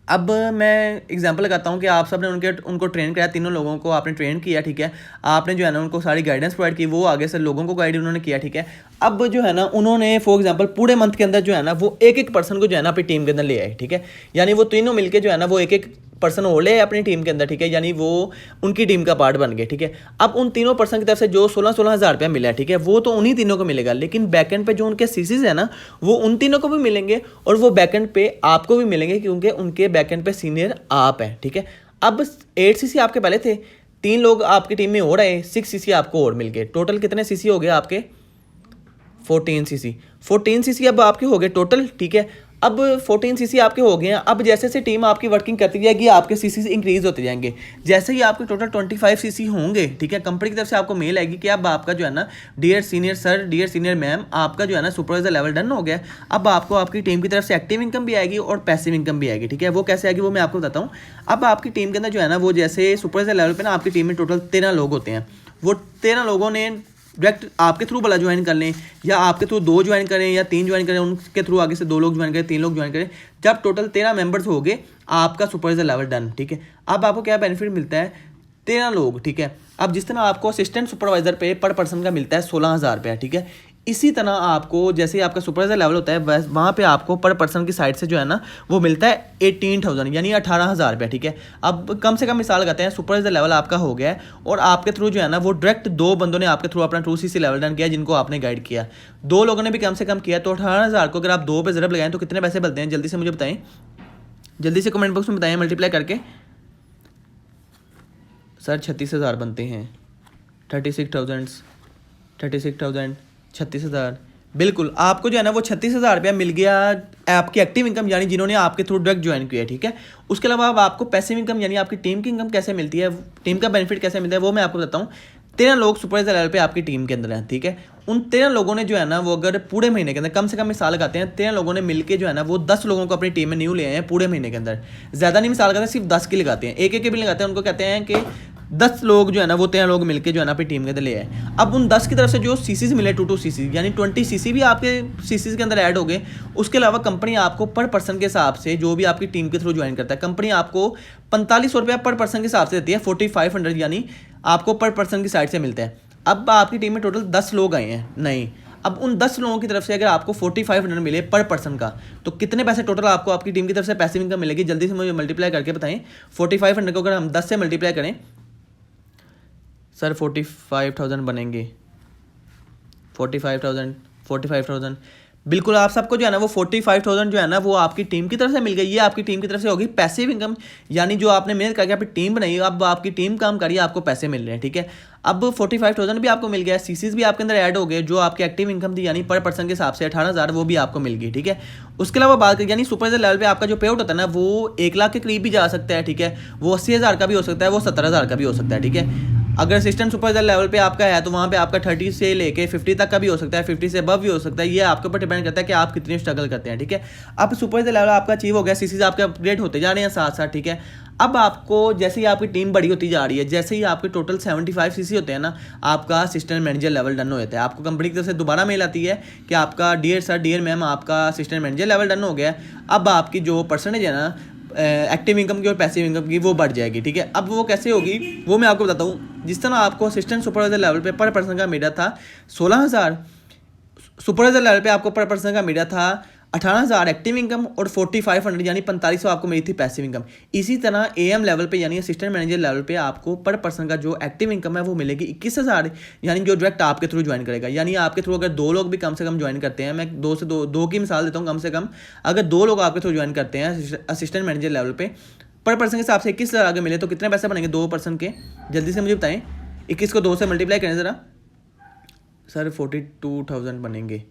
अब मैं एग्जांपल लगाता हूँ कि आप सब ने उनको ट्रेन कराया, तीनों लोगों को आपने ट्रेन किया, ठीक है, आपने जो है ना उनको सारी गाइडेंस प्रोवाइड की, वो आगे से लोगों को गाइड उन्होंने किया, ठीक है। अब जो है ना उन्होंने फॉर एग्जांपल पूरे मंथ के अंदर जो है ना वो एक पर्सन को जो है ना अपनी टीम के अंदर ले आए, ठीक है, यानी वो तीनों मिलके जो है ना वो एक पर्सन और ले अपनी टीम के अंदर, ठीक है, यानी वो उनकी टीम का पार्ट बन गए, ठीक है। अब उन तीनों पर्सन की तरफ से जो 16 हज़ार रुपया मिला है, ठीक है, वो तो उन्हीं तीनों को मिलेगा, लेकिन बैकएंड पे जो उनके सीसीज है ना वो उन तीनों को भी मिलेंगे और वो बैकएंड पे आपको भी मिलेंगे क्योंकि उनके बैकएंड पे सीनियर आप हैं, ठीक है। अब 8 सीसी आपके पहले थे, 3 लोग आपकी टीम में और आए, 6 सीसी आपको और मिल गए, टोटल कितने सीसी हो गए आपके, 14 सीसी अब आपके हो गए टोटल, ठीक है। अब 14 सीसी आपके हो गए हैं। अब जैसे जैसे टीम आपकी वर्किंग करती जाएगी आपके सीसी इंक्रीज होते जाएंगे, जैसे ही आपके टोटल 25 सीसी होंगे, ठीक है, कंपनी की तरफ से आपको मेल आएगी कि अब आपका जो है ना dear senior sir, dear senior ma'am, आपका जो है ना सुपरवाइजर लेवल डन हो गया। अब आपको आपकी टीम की तरफ से एक्टिव इनकम भी आएगी और पैसिव इनकम भी आएगी, ठीक है। वो कैसे आएगी वो मैं आपको बताता हूँ। अब आपकी टीम के अंदर जो है ना वो जैसे सुपरवाइजर लेवल पर ना आपकी टीम में टोटल 13 लोग होते हैं, वो 13 लोगों ने डायरेक्ट आपके थ्रू वाला ज्वाइन कर लें या आपके थ्रू 2 ज्वाइन करें या 3 ज्वाइन करें, उनके थ्रू आगे से 2 लोग ज्वाइन करें, 3 लोग ज्वाइन करें, जब टोटल 13 मेंबर्स हो गए आपका सुपरवाइजर लेवल डन, ठीक है। अब आपको क्या बेनिफिट मिलता है, 13 लोग, ठीक है। अब जिस तरह आपको असिस्टेंट सुपरवाइजर पे पर पर्सन का मिलता है 16 हज़ार रुपया, ठीक है, इसी तरह आपको जैसे आपका सुपरवाइजर लेवल होता है वहाँ पे आपको पर पर्सन की साइड से जो है ना वो मिलता है 18,000 यानी 18,000 रुपया, ठीक है। अब कम से कम मिसाल लगाते हैं, सुपरवाइजर लेवल आपका हो गया है और आपके थ्रू जो है ना वो डायरेक्ट 2 बंदों ने आपके थ्रू अपना 2cc लेवल डन किया जिनको आपने गाइड किया, 2 लोगों ने भी कम से कम किया, तो 18,000 को अगर आप 2 पे ज़रब लगाएं तो कितने पैसे बनते हैं, जल्दी से मुझे बताएं, जल्दी से कमेंट बॉक्स में बताएं मल्टीप्लाई करके। सर 36,000 बनते हैं, 36,000 36,000। बिल्कुल आपको जो है ना वो 36,000 रुपया मिल गया आपकी एक्टिव इनकम, यानी जिन्होंने आपके थ्रू डायरेक्ट ज्वाइन किया है, ठीक है। उसके अलावा अब आपको पैसिव इनकम यानी आपकी टीम की इनकम कैसे मिलती है, टीम का बेनिफिट कैसे मिलता है वो मैं आपको बताता हूँ। 13 लोग सुपरवाइजर लेवल पे आपकी टीम के अंदर हैं, ठीक है। उन 13 लोगों ने जो है ना वो अगर पूरे महीने के अंदर कम से कम मिसाल लगाते हैं 13 लोगों ने मिलकर जो है ना वो 10 लोगों को अपनी टीम में न्यू ले आए हैं पूरे महीने के अंदर, ज़्यादा नहीं मिसाल लगाते हैं, सिर्फ 10 की लगाते हैं, एक के भी लगाते हैं, उनको कहते हैं कि 10 लोग जो है ना वो 13 लोग मिलके जो है ना अपनी टीम के अंदर ले आए। अब उन 10 की तरफ से जो सीसीज मिले 2 सीसी यानी 20 सीसी भी आपके सीसीज के अंदर ऐड हो गए। उसके अलावा कंपनी आपको पर पर्सन के हिसाब से जो भी आपकी टीम के थ्रू ज्वाइन करता है कंपनी आपको 4500 रुपया पर पर्सन के हिसाब से देती है, 4500 यानी आपको पर पर्सन की साइड से मिलता है। अब आपकी टीम में टोटल 10 लोग आए हैं, नहीं, अब उन 10 लोगों की तरफ से अगर आपको 4500 मिले पर पर्सन का तो कितने पैसे टोटल आपको आपकी टीम की तरफ से पैसिव इनकम मिलेगी, जल्दी से मुझे मल्टीप्लाई करके बताएं। 4500 को अगर हम 10 से मल्टीप्लाई करें सर 45,000 बनेंगे, 45,000, 45,000। बिल्कुल आप सबको जो है ना वो 45,000 जो है ना वो आपकी टीम की तरफ से मिल गई। ये आपकी टीम की तरफ से होगी पैसिव इनकम, यानी जो आपने मेहनत करके अपनी टीम बनाई, अब आपकी टीम काम करिए, आपको पैसे मिल रहे हैं, ठीक है। अब 45,000 भी आपको मिल गया, सीसीज भी आपके अंदर ऐड हो गए, जो आपकी एक्टिव इनकम थी यानी पर पर्सन के हिसाब से 18,000 वो भी आपको मिल गई, ठीक है। उसके अलावा बात करें यानी सुपरवाइजर लेवल पे आपका जो पे आउट होता है ना वो 1 लाख के करीब भी जा सकता है, ठीक है। वो 80,000 का भी हो सकता है, वो 70,000 का भी हो सकता है, ठीक है। अगर असिस्टेंट सुपरवाइजर लेवल पे आपका है तो वहाँ पे आपका 30 से लेके 50 तक का भी हो सकता है, 50 से अबव भी हो सकता है। ये आपके ऊपर डिपेंड करता है कि आप कितनी स्ट्रगल करते हैं, ठीक है। अब सुपरवाइजर लेवल आपका अचीव हो गया, सीसीज आपके अपग्रेड होते जा रहे हैं साथ साथ, ठीक है। अब आपको जैसे ही आपकी टीम बड़ी होती जा रही है, जैसे ही आपके टोटल 75 सीसी होते हैं ना, आपका असिस्टेंट मैनेजर लेवल डन हो जाता है। आपको कंपनी की तरफ से दोबारा मेल आती है कि आपका डियर सर, डियर मैम, आपका असिस्टेंट मैनेजर लेवल डन हो गया है। अब आपकी जो परसेंटेज है ना एक्टिव इनकम की और पैसिव इनकम की वो बढ़ जाएगी, ठीक है। अब वो कैसे होगी वो मैं आपको बताता हूँ। जिस तरह आपको असिस्टेंट सुपरवाइजर लेवल पे पर पर्सन का मिला था 16,000, सुपरवाइजर लेवल पे आपको पर पर्सन का मिला था 18,000 एक्टिव इनकम और 4,500 यानी 4500 आपको मिली थी पैसिव इनकम। इसी तरह एएम लेवल पे यानी असिस्टेंट मैनेजर लेवल पे आपको पर पर्सन का जो एक्टिव इनकम है वो मिलेगी 21,000, यानी जो डायरेक्ट आपके थ्रू ज्वाइन करेगा। यानी आपके थ्रू अगर 2 लोग भी कम से कम ज्वाइन करते हैं, मैं 2 की मिसाल देता हूँ, कम से कम अगर 2 लोग आपके थ्रू ज्वाइन करते हैं असिस्टेंट मैनेजर लेवल पे, पर पर्सन के हिसाब से 21,000 आगे मिले तो कितने पैसे बनेंगे 2 पर्सन के? जल्दी से मुझे बताएं। 21 को 2 से मल्टीप्लाई करें ज़रा सर, 42,000 बनेंगे।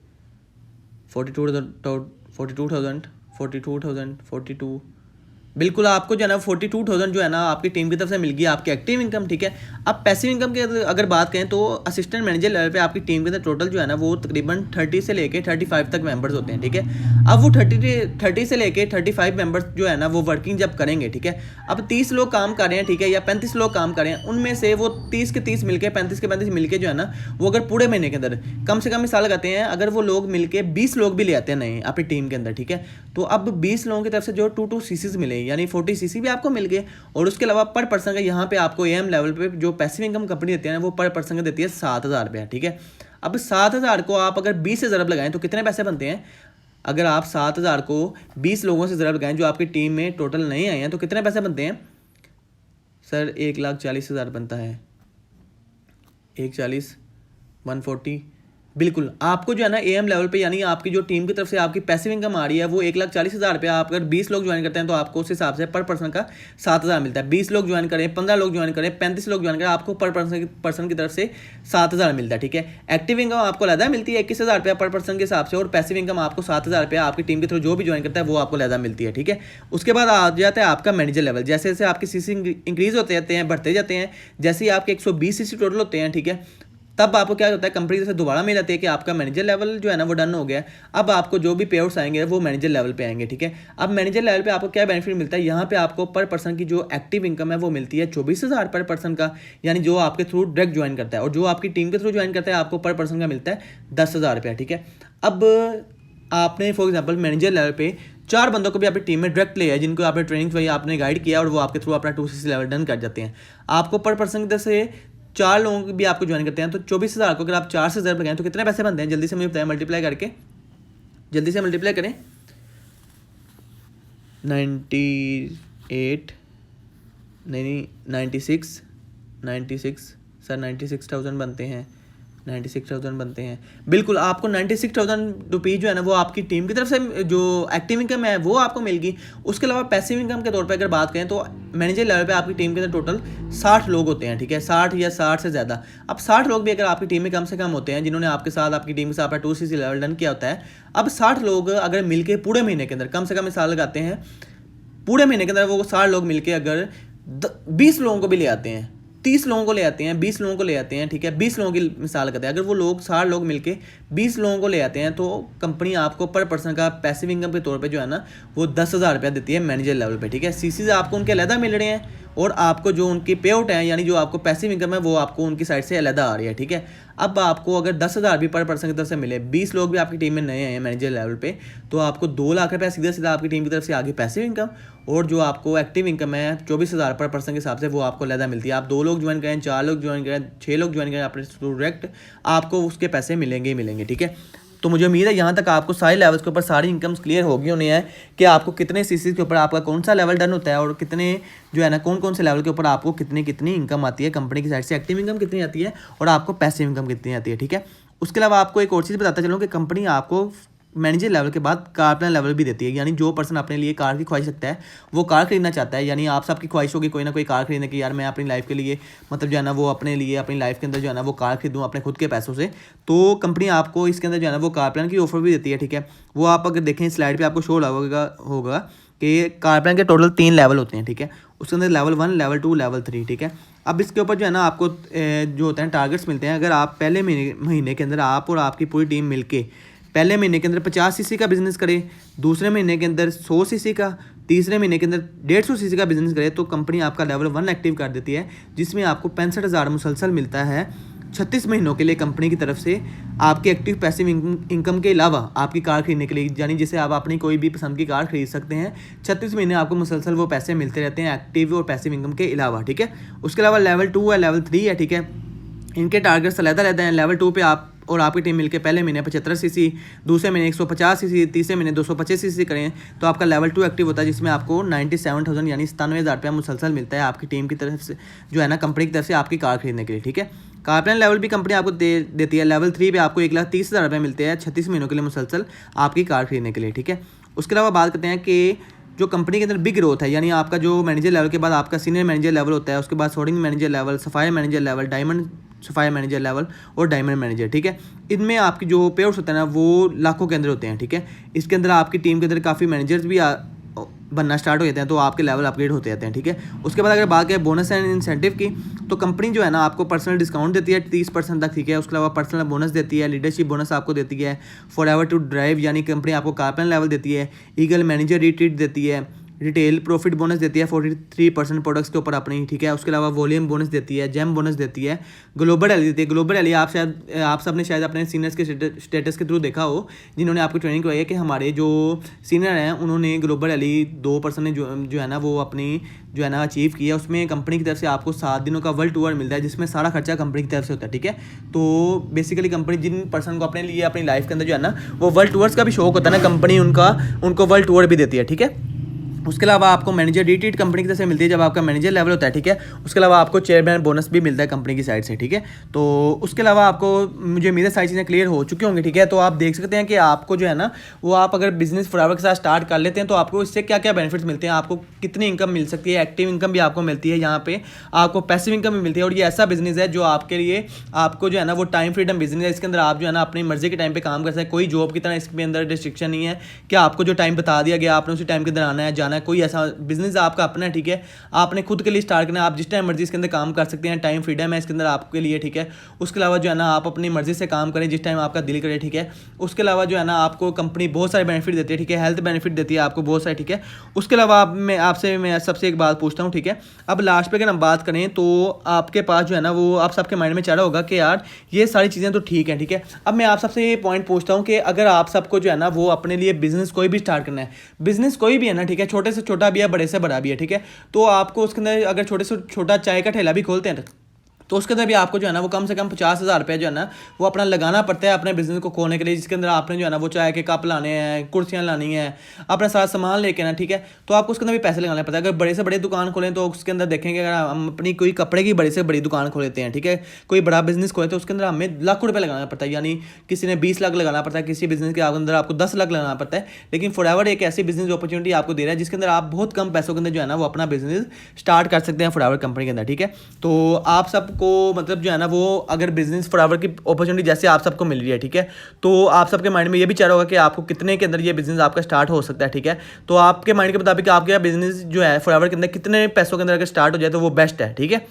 42,000 बिल्कुल आपको जो है ना 42,000 जो है ना आपकी टीम की तरफ से मिल गई आपकी एक्टिव इनकम, ठीक है। अब पैसिव इनकम की अगर बात करें तो असिस्टेंट मैनेजर लेवल पे आपकी टीम के अंदर टोटल जो है ना वो तकरीबन 30 से लेके 35 तक मेंबर्स होते हैं, ठीक है। अब वो 30 से लेके 35 मेंबर्स जो है ना वो वर्किंग जब करेंगे, ठीक है। अब 30 लोग काम कर रहे हैं, ठीक है, या 35 लोग काम कर रहे हैं, उनमें से वो 30 के 30 मिलके 35 के 35 मिलके जो है ना वो अगर पूरे महीने के अंदर कम से कम मिसाल लगाते हैं, अगर वो लोग मिलके 20 लोग भी ले आते हैं नए अपनी टीम के अंदर, ठीक है, तो अब 20 लोगों की तरफ से जो 2 सीसीज मिले यानी 40 सीसी भी आपको मिल गए। और उसके अलावा पर पर्सन का यहाँ पे आपको एएम लेवल पे जो पैसिव इनकम कंपनी देती है ना वो पर पर्सन का देती है 7,000 रुपया, ठीक है। अब 7,000 को आप अगर 20 से ज़रब लगाएं तो कितने पैसे बनते हैं? अगर आप 7,000 को 20 लोगों से ज़रब लगाएं जो आपकी टीम में टोटल नए आए हैं तो कितने पैसे बनते हैं सर? 1,40,000 बनता है। 140, 140। बिल्कुल आपको जो है ना एएम लेवल पे यानी आपकी जो टीम की तरफ से आपकी पैसिव इनकम आ रही है वो 1,40,000 रुपया। आप अगर 20 लोग ज्वाइन करते हैं तो आपको उस हिसाब से पर पर्सन का 7,000 मिलता है। 20 लोग ज्वाइन करें, 15 लोग ज्वाइन करें, 35 लोग ज्वाइन करें, आपको पर पर्सन की तरफ से 7,000 मिलता है, ठीक है। एक्टिव इनकम आपको लहदा मिलती है 21,000 रुपया पर पर्सन के हिसाब से, और पैसिव इनकम आपको 7,000 रुपया आपकी टीम के थ्रू जो भी ज्वाइन करता है वो आपको लहदा मिलती है, ठीक है। उसके बाद आ जाता है आपका मैनेजर लेवल। जैसे जैसे आपकी सीसी इंक्रीज होते जाते हैं, बढ़ते जाते हैं, जैसे ही आपके 120 सीसी टोटल होते हैं, ठीक है, तब आपको क्या होता है कंपनी से दोबारा मेल आती है कि आपका मैनेजर लेवल जो है ना वो डन हो गया है। अब आपको जो भी पे आउट्स आएंगे वो मैनेजर लेवल पे आएंगे, ठीक है। अब मैनेजर लेवल पे आपको क्या बेनिफिट मिलता है? यहाँ पे आपको पर पर्सन की जो एक्टिव इनकम है वो मिलती है 24,000 पर पर्सन का, यानी जो आपके थ्रू डायरेक्ट ज्वाइन करता है, और जो आपकी टीम के थ्रू ज्वाइन करता है आपको पर पर्सन का मिलता है 10,000 रुपया, ठीक है। अब आपने फॉर एग्जाम्पल मैनेजर लेवल पे 4 बंदों को भी अपनी टीम में डायरेक्ट लिया है जिनको आपने ट्रेनिंग वही आपने गाइड किया और वो आपके थ्रू अपना 2CC लेवल डन कर जाते हैं। आपको पर पर्सन की तरफ से 4 लोगों भी आपको ज्वाइन करते हैं तो 24,000 को अगर आप 4 से ज़रब लगाएं तो कितने पैसे बनते हैं? जल्दी से मुझे बताएं, मल्टीप्लाई करके जल्दी से मल्टीप्लाई करें। 98 नहीं 96 सर 96,000 बनते हैं, 96,000 बनते हैं। बिल्कुल आपको 96,000 रुपीज़ जो है ना वो आपकी टीम की तरफ से जो एक्टिव इनकम है वो आपको मिल गई। उसके अलावा पैसिव इनकम के तौर पे अगर बात करें तो मैनेजर लेवल पे आपकी टीम के अंदर टोटल 60 लोग होते हैं, ठीक है, 60 या 60 से ज़्यादा। अब 60 लोग भी अगर आपकी टीम में कम से कम होते हैं जिन्होंने आपके साथ आपकी टीम के साथ अपना 2CC लेवल डन किया होता है, अब 60 लोग अगर मिलके पूरे महीने के अंदर कम से कम मिसाल लगाते हैं, पूरे महीने के अंदर वो 60 लोग मिलके अगर 20 लोगों को भी ले आते हैं, 30 लोगों को ले आते हैं, 20 लोगों को ले आते हैं, ठीक है, 20 लोगों की मिसाल करते हैं, अगर वो लोग 60 लोग मिलके 20 लोगों को ले आते हैं तो कंपनी आपको पर पर्सन का पैसिव इनकम के तौर पे जो है ना वो 10,000 रुपया देती है मैनेजर लेवल पे, ठीक है। सीसीज आपको उनके अलहदा मिल रहे हैं और आपको जो उनकी पे आउट है यानी जो आपको पैसिव इनकम है वो आपको उनकी साइड से अलहदा आ रही है, ठीक है। अब आपको अगर 10,000 भी पर पर्सन की तरफ से मिले, 20 लोग भी आपकी टीम में नए हैं मैनेजर लेवल पे, तो आपको 2 लाख रुपया सीधा सीधा आपकी टीम की तरफ से आगे पैसिव इनकम, और जो आपको एक्टिव इनकम है 24,000 पर पर्सन के हिसाब से वो आपको अलहदा मिलती है। आप 2 लोग ज्वाइन करें, 4 लोग ज्वाइन करें, 6 लोग ज्वाइन करें अपने डायरेक्ट आपको उसके पैसे मिलेंगे ही मिलेंगे, ठीक है। तो मुझे उम्मीद है यहाँ तक आपको सारे लेवल्स के ऊपर सारी इनकम्स क्लियर होगी होनी है कि आपको कितने सीसी के ऊपर आपका कौन सा लेवल डन होता है और कितने जो है ना कौन कौन से लेवल के ऊपर आपको कितनी कितनी इनकम आती है, कंपनी की साइड से एक्टिव इनकम कितनी आती है और आपको पैसिव इनकम कितनी आती है, ठीक है। उसके अलावा आपको एक और चीज़ बताता चलूँ कि कंपनी आपको मैनेजर लेवल के बाद कार प्लान लेवल भी देती है, यानी जो पर्सन अपने लिए कार की ख्वाहिश रखता है, वो कार खरीदना चाहता है, यानी आप सबकी ख्वाहिश होगी कोई ना कोई कार खरीदने की, यार मैं अपनी लाइफ के लिए मतलब जो है ना वो अपने लिए अपनी लाइफ के अंदर जो है ना वो कार खरीदूँ अपने खुद के पैसों से, तो कंपनी आपको इसके अंदर जो है ना वो कार प्लान की ऑफर भी देती है, ठीक है। वो आप अगर देखें स्लाइड पर आपको शो होगा कि कार प्लान के टोटल 3 लेवल होते हैं, ठीक है। उसके अंदर लेवल 1, लेवल 2, लेवल 3, ठीक है। अब इसके ऊपर जो है ना आपको जो होते हैं टारगेट्स मिलते हैं। अगर आप पहले महीने के अंदर आप और आपकी पूरी टीम मिलके पहले महीने के अंदर 50 सीसी का बिजनेस करें, दूसरे महीने के अंदर 100 सीसी का, तीसरे महीने के अंदर 150 सीसी का बिजनेस करे, तो कंपनी आपका लेवल 1 एक्टिव कर देती है, जिसमें आपको 65,000 मुसलसल मिलता है 36 महीनों के लिए कंपनी की तरफ से, आपके एक्टिव पैसिव इनकम के अलावा आपकी कार खरीदने के लिए, यानी जैसे आप अपनी कोई भी पसंद की कार खरीद सकते हैं, 36 महीने आपको मुसलसल वो पैसे मिलते रहते हैं एक्टिव और पैसिव इनकम के अलावा, ठीक है। उसके अलावा लेवल 2 है, लेवल 3 है, ठीक है। इनके टारगेट्स अलग रहते हैं। लेवल 2 पे आप और आपकी टीम मिलकर पहले महीने 75 सीसी, दूसरे महीने 150 सीसी, तीसरे महीने 225 सीसी करें, तो आपका लेवल 2 एक्टिव होता है, जिसमें आपको 97,000 यानी 97,000 रुपया मुसलसल मिलता है आपकी टीम की तरफ से, जो है ना कंपनी की तरफ से आपकी कार खरीदने के लिए, ठीक है। कार प्लान लेवल भी कंपनी आपको देती है। लेवल 3 पे आपको 1,30,000 रुपये मिलते हैं 36 महीनों के लिए मुसलसल आपकी कार खरीदने के लिए, ठीक है। उसके अलावा बात करते हैं कि जो कंपनी के अंदर बिग ग्रोथ है, यानी आपका जो मैनेजर लेवल के बाद आपका सीनियर मैनेजर लेवल होता है, उसके बाद सोर्डिंग मैनेजर लेवल, सफाई मैनेजर लेवल, डायमंड सफाई मैनेजर लेवल और डायमंड मैनेजर, ठीक है। इनमें आपकी जो पे आउट्स होते हैं ना वो लाखों के अंदर होते हैं, ठीक है। इसके अंदर आपकी टीम के अंदर काफ़ी मैनेजर्स भी बनना स्टार्ट हो जाते हैं, तो आपके लेवल अपग्रेड होते जाते हैं, ठीक है। उसके बाद अगर बात करें बोनस एंड इंसेंटिव की, तो कंपनी जो है ना आपको पर्सनल डिस्काउंट देती है 30% तक, ठीक है। उसके अलावा पर्सनल बोनस देती है, लीडरशिप बोनस आपको देती है, फॉर एवर टू ड्राइव यानी कंपनी आपको कार प्लान लेवल देती है, ईगल मैनेजर रिट्रीट देती है, रिटेल प्रॉफिट बोनस देती है 43% प्रोडक्ट्स के ऊपर अपनी, ठीक है। उसके अलावा वॉल्यूम बोनस देती है, जेम बोनस देती है, ग्लोबल रैली देती है। ग्लोबल रैली आप सबने शायद अपने सीनियर्स के स्टेटस के थ्रू देखा हो, जिन्होंने आपको ट्रेनिंग करवाई है कि हमारे जो सीनियर हैं उन्होंने ग्लोबल रैली 2% ने जो है ना वो अपनी जो है ना अचीव किया। उसमें कंपनी की तरफ से आपको 7 दिनों का वर्ल्ड टूर मिलता है, जिसमें सारा खर्चा कंपनी की तरफ से होता है, ठीक है। तो बेसिकली कंपनी जिन पर्सन को अपने लिए अपनी लाइफ के अंदर जो है ना वो वर्ल्ड टूर्स का भी शौक होता है ना, कंपनी उनको वर्ल्ड टूर भी देती है, ठीक है। उसके अलावा आपको मैनेजर रिट्रीट कंपनी की तरफ से मिलती है जब आपका मैनेजर लेवल होता है, ठीक है। उसके अलावा आपको चेयरमैन बोनस भी मिलता है कंपनी की साइड से, ठीक है। तो उसके अलावा आपको मुझे मेरे सारी चीज़ें क्लियर हो चुकी होंगी, ठीक है। तो आप देख सकते हैं कि आपको जो है ना वो आप अगर बिजनेस फॉरएवर के साथ स्टार्ट कर लेते हैं तो आपको इससे क्या क्या बेनिफिट्स मिलते हैं, आपको कितनी इनकम मिल सकती है, एक्टिव इनकम भी आपको मिलती है, यहाँ पे आपको पैसिव इनकम भी मिलती है। और ये ऐसा बिजनेस है जो आपके लिए आपको जो है ना वो टाइम फ्रीडम बिजनेस है। इसके अंदर आप जो है ना अपनी मर्जी के टाइम पे काम कर सकते हैं, कोई जॉब की तरह इसके अंदर रिस्ट्रिक्शन नहीं है कि आपको जो टाइम बता दिया गया आपने उसी टाइम के अंदर आना है जाना है, कोई ऐसा बिजनेस आपका अपना है, ठीक है। आपने खुद के लिए स्टार्ट करना है, आप जिस टाइम मर्जी इसके अंदर काम कर सकते हैं, टाइम फ्रीडम है इसके अंदर आपके लिए, ठीक है। उसके अलावा जो है ना आप अपनी मर्जी से काम करें जिस टाइम आपका दिल करे, ठीक है। उसके अलावा जो है ना आपको कंपनी बहुत सारे बेनिफिट देती है, ठीक है। हेल्थ बेनिफिट देती है आपको बहुत सारे, ठीक है। उसके अलावा मैं सबसे एक बात पूछता हूँ, ठीक है। अब लास्ट पे अगर हम बात करें तो आपके पास जो है ना वो आप सबके माइंड में चल रहा होगा कि यार ये सारी चीज़ें तो ठीक है, ठीक है। अब मैं आप सबसे ये पॉइंट पूछता हूँ कि अगर आप सबको जो है ना वो अपने लिए बिजनेस कोई भी स्टार्ट करना है, बिजनेस कोई भी है ना, ठीक है, छोटे से छोटा भी है बड़े से बड़ा भी है, ठीक है। तो आपको उसके अंदर अगर छोटे से छोटा चाय का ठेला भी खोलते हैं तो उसके अंदर भी आपको जो है ना वो कम से कम 50,000 रुपये जो है ना वो अपना लगाना पड़ता है अपने बिजनेस को खोलने के लिए, जिसके अंदर आपने जो है ना वो चाय के कप लाने हैं, कुर्सियाँ लानी है, अपना सारा सामान लेके ना, ठीक है। तो आपको उसके अंदर भी पैसे लगाने पड़ता है। अगर बड़े से बड़े दुकान खोलें तो उसके अंदर देखेंगे अगर हम अपनी कोई कपड़े की बड़ी से बड़ी दुकान खोलते हैं, ठीक है, कोई बड़ा बिजनेस खोले तो उसके अंदर हमें लाखों रुपये लगाना पड़ता है, यानी किसी ने 20 लाख लगाना पड़ता है, किसी बिजनेस के अंदर आपको 10 लाख लगाना पड़ता है। लेकिन फॉरएवर एक ऐसी बिजनेस अपॉर्चुनिटी आपको दे रहा है जिसके अंदर आप बहुत कम पैसों के अंदर जो है ना वो अपना बिजनेस स्टार्ट कर सकते हैं फॉरएवर कंपनी के अंदर, ठीक है। तो आप सबको मतलब जो है ना वो अगर बिजनेस फॉरएवर की अपॉर्चुनिटी जैसे आप सबको मिल रही है, ठीक है, तो आप सबके माइंड में ये भी चल रहा होगा कि आपको कितने के अंदर ये बिजनेस आपका स्टार्ट हो सकता है, ठीक है। तो आपके माइंड के मुताबिक आपका बिजनेस जो है फॉरएवर के अंदर कितने पैसों के अंदर अगर स्टार्ट हो जाए तो वो बेस्ट है, ठीक है।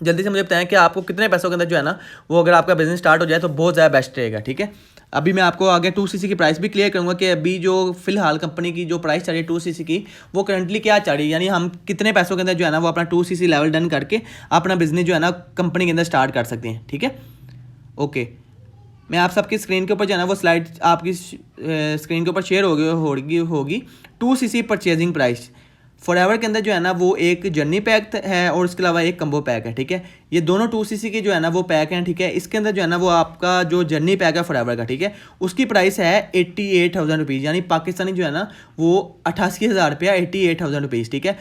जल्दी से मुझे बताएं कि आपको कितने पैसों के अंदर जो है ना वो अगर आपका बिजनेस स्टार्ट हो जाए तो बहुत ज़्यादा बेस्ट रहेगा, ठीक है। अभी मैं आपको आगे 2cc की प्राइस भी क्लियर करूंगा कि अभी जो फिलहाल कंपनी की जो प्राइस चल रही है 2cc की वो करंटली क्या चल रही है, यानी हम कितने पैसों के अंदर जो है ना वो अपना 2cc लेवल डन करके अपना बिजनेस जो है ना कंपनी के अंदर स्टार्ट कर सकते हैं, ठीक है। ओके, मैं आप सबकी स्क्रीन के ऊपर जो है ना वो स्लाइड आपकी स्क्रीन के ऊपर शेयर होगी 2cc परचेजिंग प्राइस फॉरएवर के अंदर जो है ना वो एक जर्नी पैक है और इसके अलावा एक कम्बो पैक है, ठीक है। ये दोनों 2cc के जो है ना वो पैक हैं, ठीक है। इसके अंदर जो है ना वो आपका जो जर्नी पैक है फॉरएवर का, ठीक है, उसकी प्राइस है 88,000 रुपीज़, यानी पाकिस्तानी जो है ना वो 88,000 रुपया 88,000 रुपीज़, ठीक है।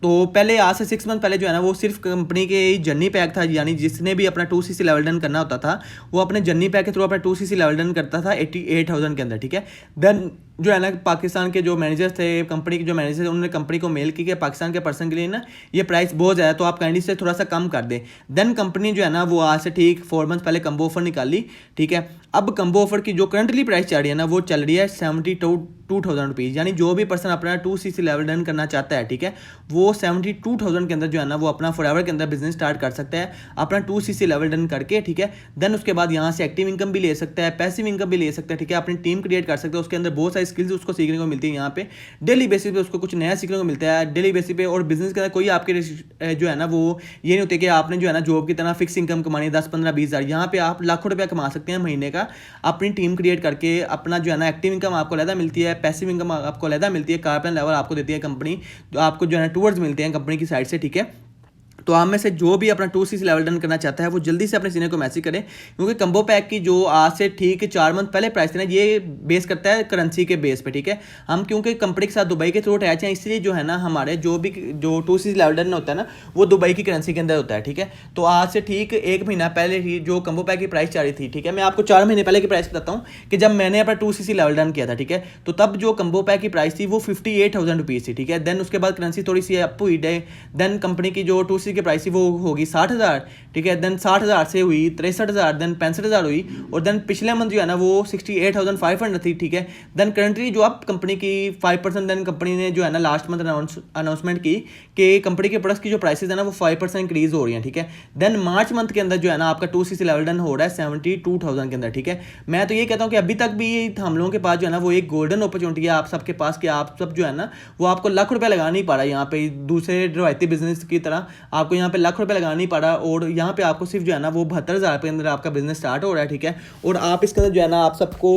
तो पहले आज से 6 मंथ पहले जो है ना वो सिर्फ कंपनी के जर्नी पैक था, यानी जिसने भी अपना 2cc लेवल डन करना होता था वो अपने जर्नी पैक के थ्रू अपना 2cc लेवल डन करता था 88,000 के अंदर, ठीक है। देन जो है ना पाकिस्तान के जो मैनेजर्स थे, कंपनी के जो मैनेजर थे, उन्होंने कंपनी को मेल की कि पाकिस्तान के पर्सन के लिए ना ये प्राइस बहुत ज़्यादा है, तो आप काइंडली से थोड़ा सा कम कर दें। देन कंपनी जो है ना वो आज से ठीक 4 मंथ पहले कम्बो ऑफर निकाली, ठीक है। अब कम्बो ऑफर की जो करंटली प्राइस चल रही है ना वो चल रही है 72,000 रुपीज़, यानी जो भी पर्सन अपना 2cc लेवल डन करना चाहता है, ठीक है, वो 72,000 के अंदर जो है ना वो अपना फॉरएवर के अंदर बिजनेस स्टार्ट कर सकता है अपना 2cc लेवल डन करके, ठीक है। देन उसके बाद यहाँ से एक्टिव इनकम भी ले सकता है, पैसिव इनकम भी ले सकता है, ठीक है। अपनी टीम क्रिएट कर सकते हैं, उसके अंदर बहुत सारी स्किल्स उसको सीखने को मिलती है, यहाँ पे डेली बेसिस पे उसको कुछ नया सीखने को मिलता है डेली बेसिस पे। और बिजनेस के अंदर कोई आपके जो है ना वो ये नहीं होते कि आपने जो है ना जॉब की तरह फिक्स इनकम कमानी 10, 15, 20 हज़ार, यहाँ पे आप लाखों रुपया कमा सकते हैं महीने का अपनी टीम क्रिएट करके। अपना जो है ना एक्टिव इनकम आपको अलग मिलती है, पैसिव इनकम आपको अलग मिलती है, कारपेन लेवल आपको देती है कंपनी, तो आपको जो है ना टूवर्ड्स मिलते हैं कंपनी की साइड से, ठीक है। तो आप में से जो भी अपना 2cc लेवल डन करना चाहता है वो जल्दी से अपने सीनियर को मैसेज करें, क्योंकि कम्बो पैक की जो आज से ठीक 4 मंथ पहले प्राइस थी ना ये बेस करता है करेंसी के बेस पे, ठीक है। हम क्योंकि कंपनी के साथ दुबई के थ्रू अटैच हैं, इसलिए जो है ना हमारे जो 2cc लेवल डन होता है ना वो दुबई की करेंसी के अंदर होता है, ठीक है। तो आज से ठीक 1 महीना पहले ही जो कम्बो पैक की प्राइस चाह रही थी, ठीक है, मैं आपको 4 महीने पहले की प्राइस बताता हूँ कि जब मैंने अपना 2cc लेवल डन किया था, ठीक है, तो तब जो कम्बो पैक की प्राइस थी वो 58,000 रुपीज़ थी, ठीक है। देन उसके बाद करेंसी थोड़ी सी अप हुई, देन कंपनी की जो 2cc की प्राइस थी वो होगी 60,000, ठीक है। देन 60,000 से हुई 63,000, देन 65,000 हुई, और देन पिछले मंथ जो है ना वो 68,500 थी, ठीक है। देन करंटली जो अब कंपनी की 5%, देन कंपनी ने जो है ना लास्ट मंथ अनाउंसमेंट की कि कंपनी के प्रोडक्ट्स की जो प्राइसेस है ना वो 5% इंक्रीज हो रही हैं, ठीक है। देन मार्च मंथ के अंदर जो है ना आपका 2cc लेवल डन हो रहा है 72,000 के अंदर, ठीक है। मैं तो ये कहता हूँ कि अभी तक भी हम लोगों के पास जो है ना वो एक गोल्डन अपॉर्चुनिटी है आप सबके पास, कि आप सब जो है ना वो आपको लाख रुपये लगा नहीं पा रहा यहाँ पे दूसरे रवायती बिजनेस की तरह, आपको यहाँ पे लाख रुपये लगा नहीं पा रहा, और यहाँ पे आपको सिर्फ जो है ना वो 72,000 के अंदर आपका बिजनेस स्टार्ट हो रहा है, ठीक है। और आप इसके अंदर जो है ना आप सबको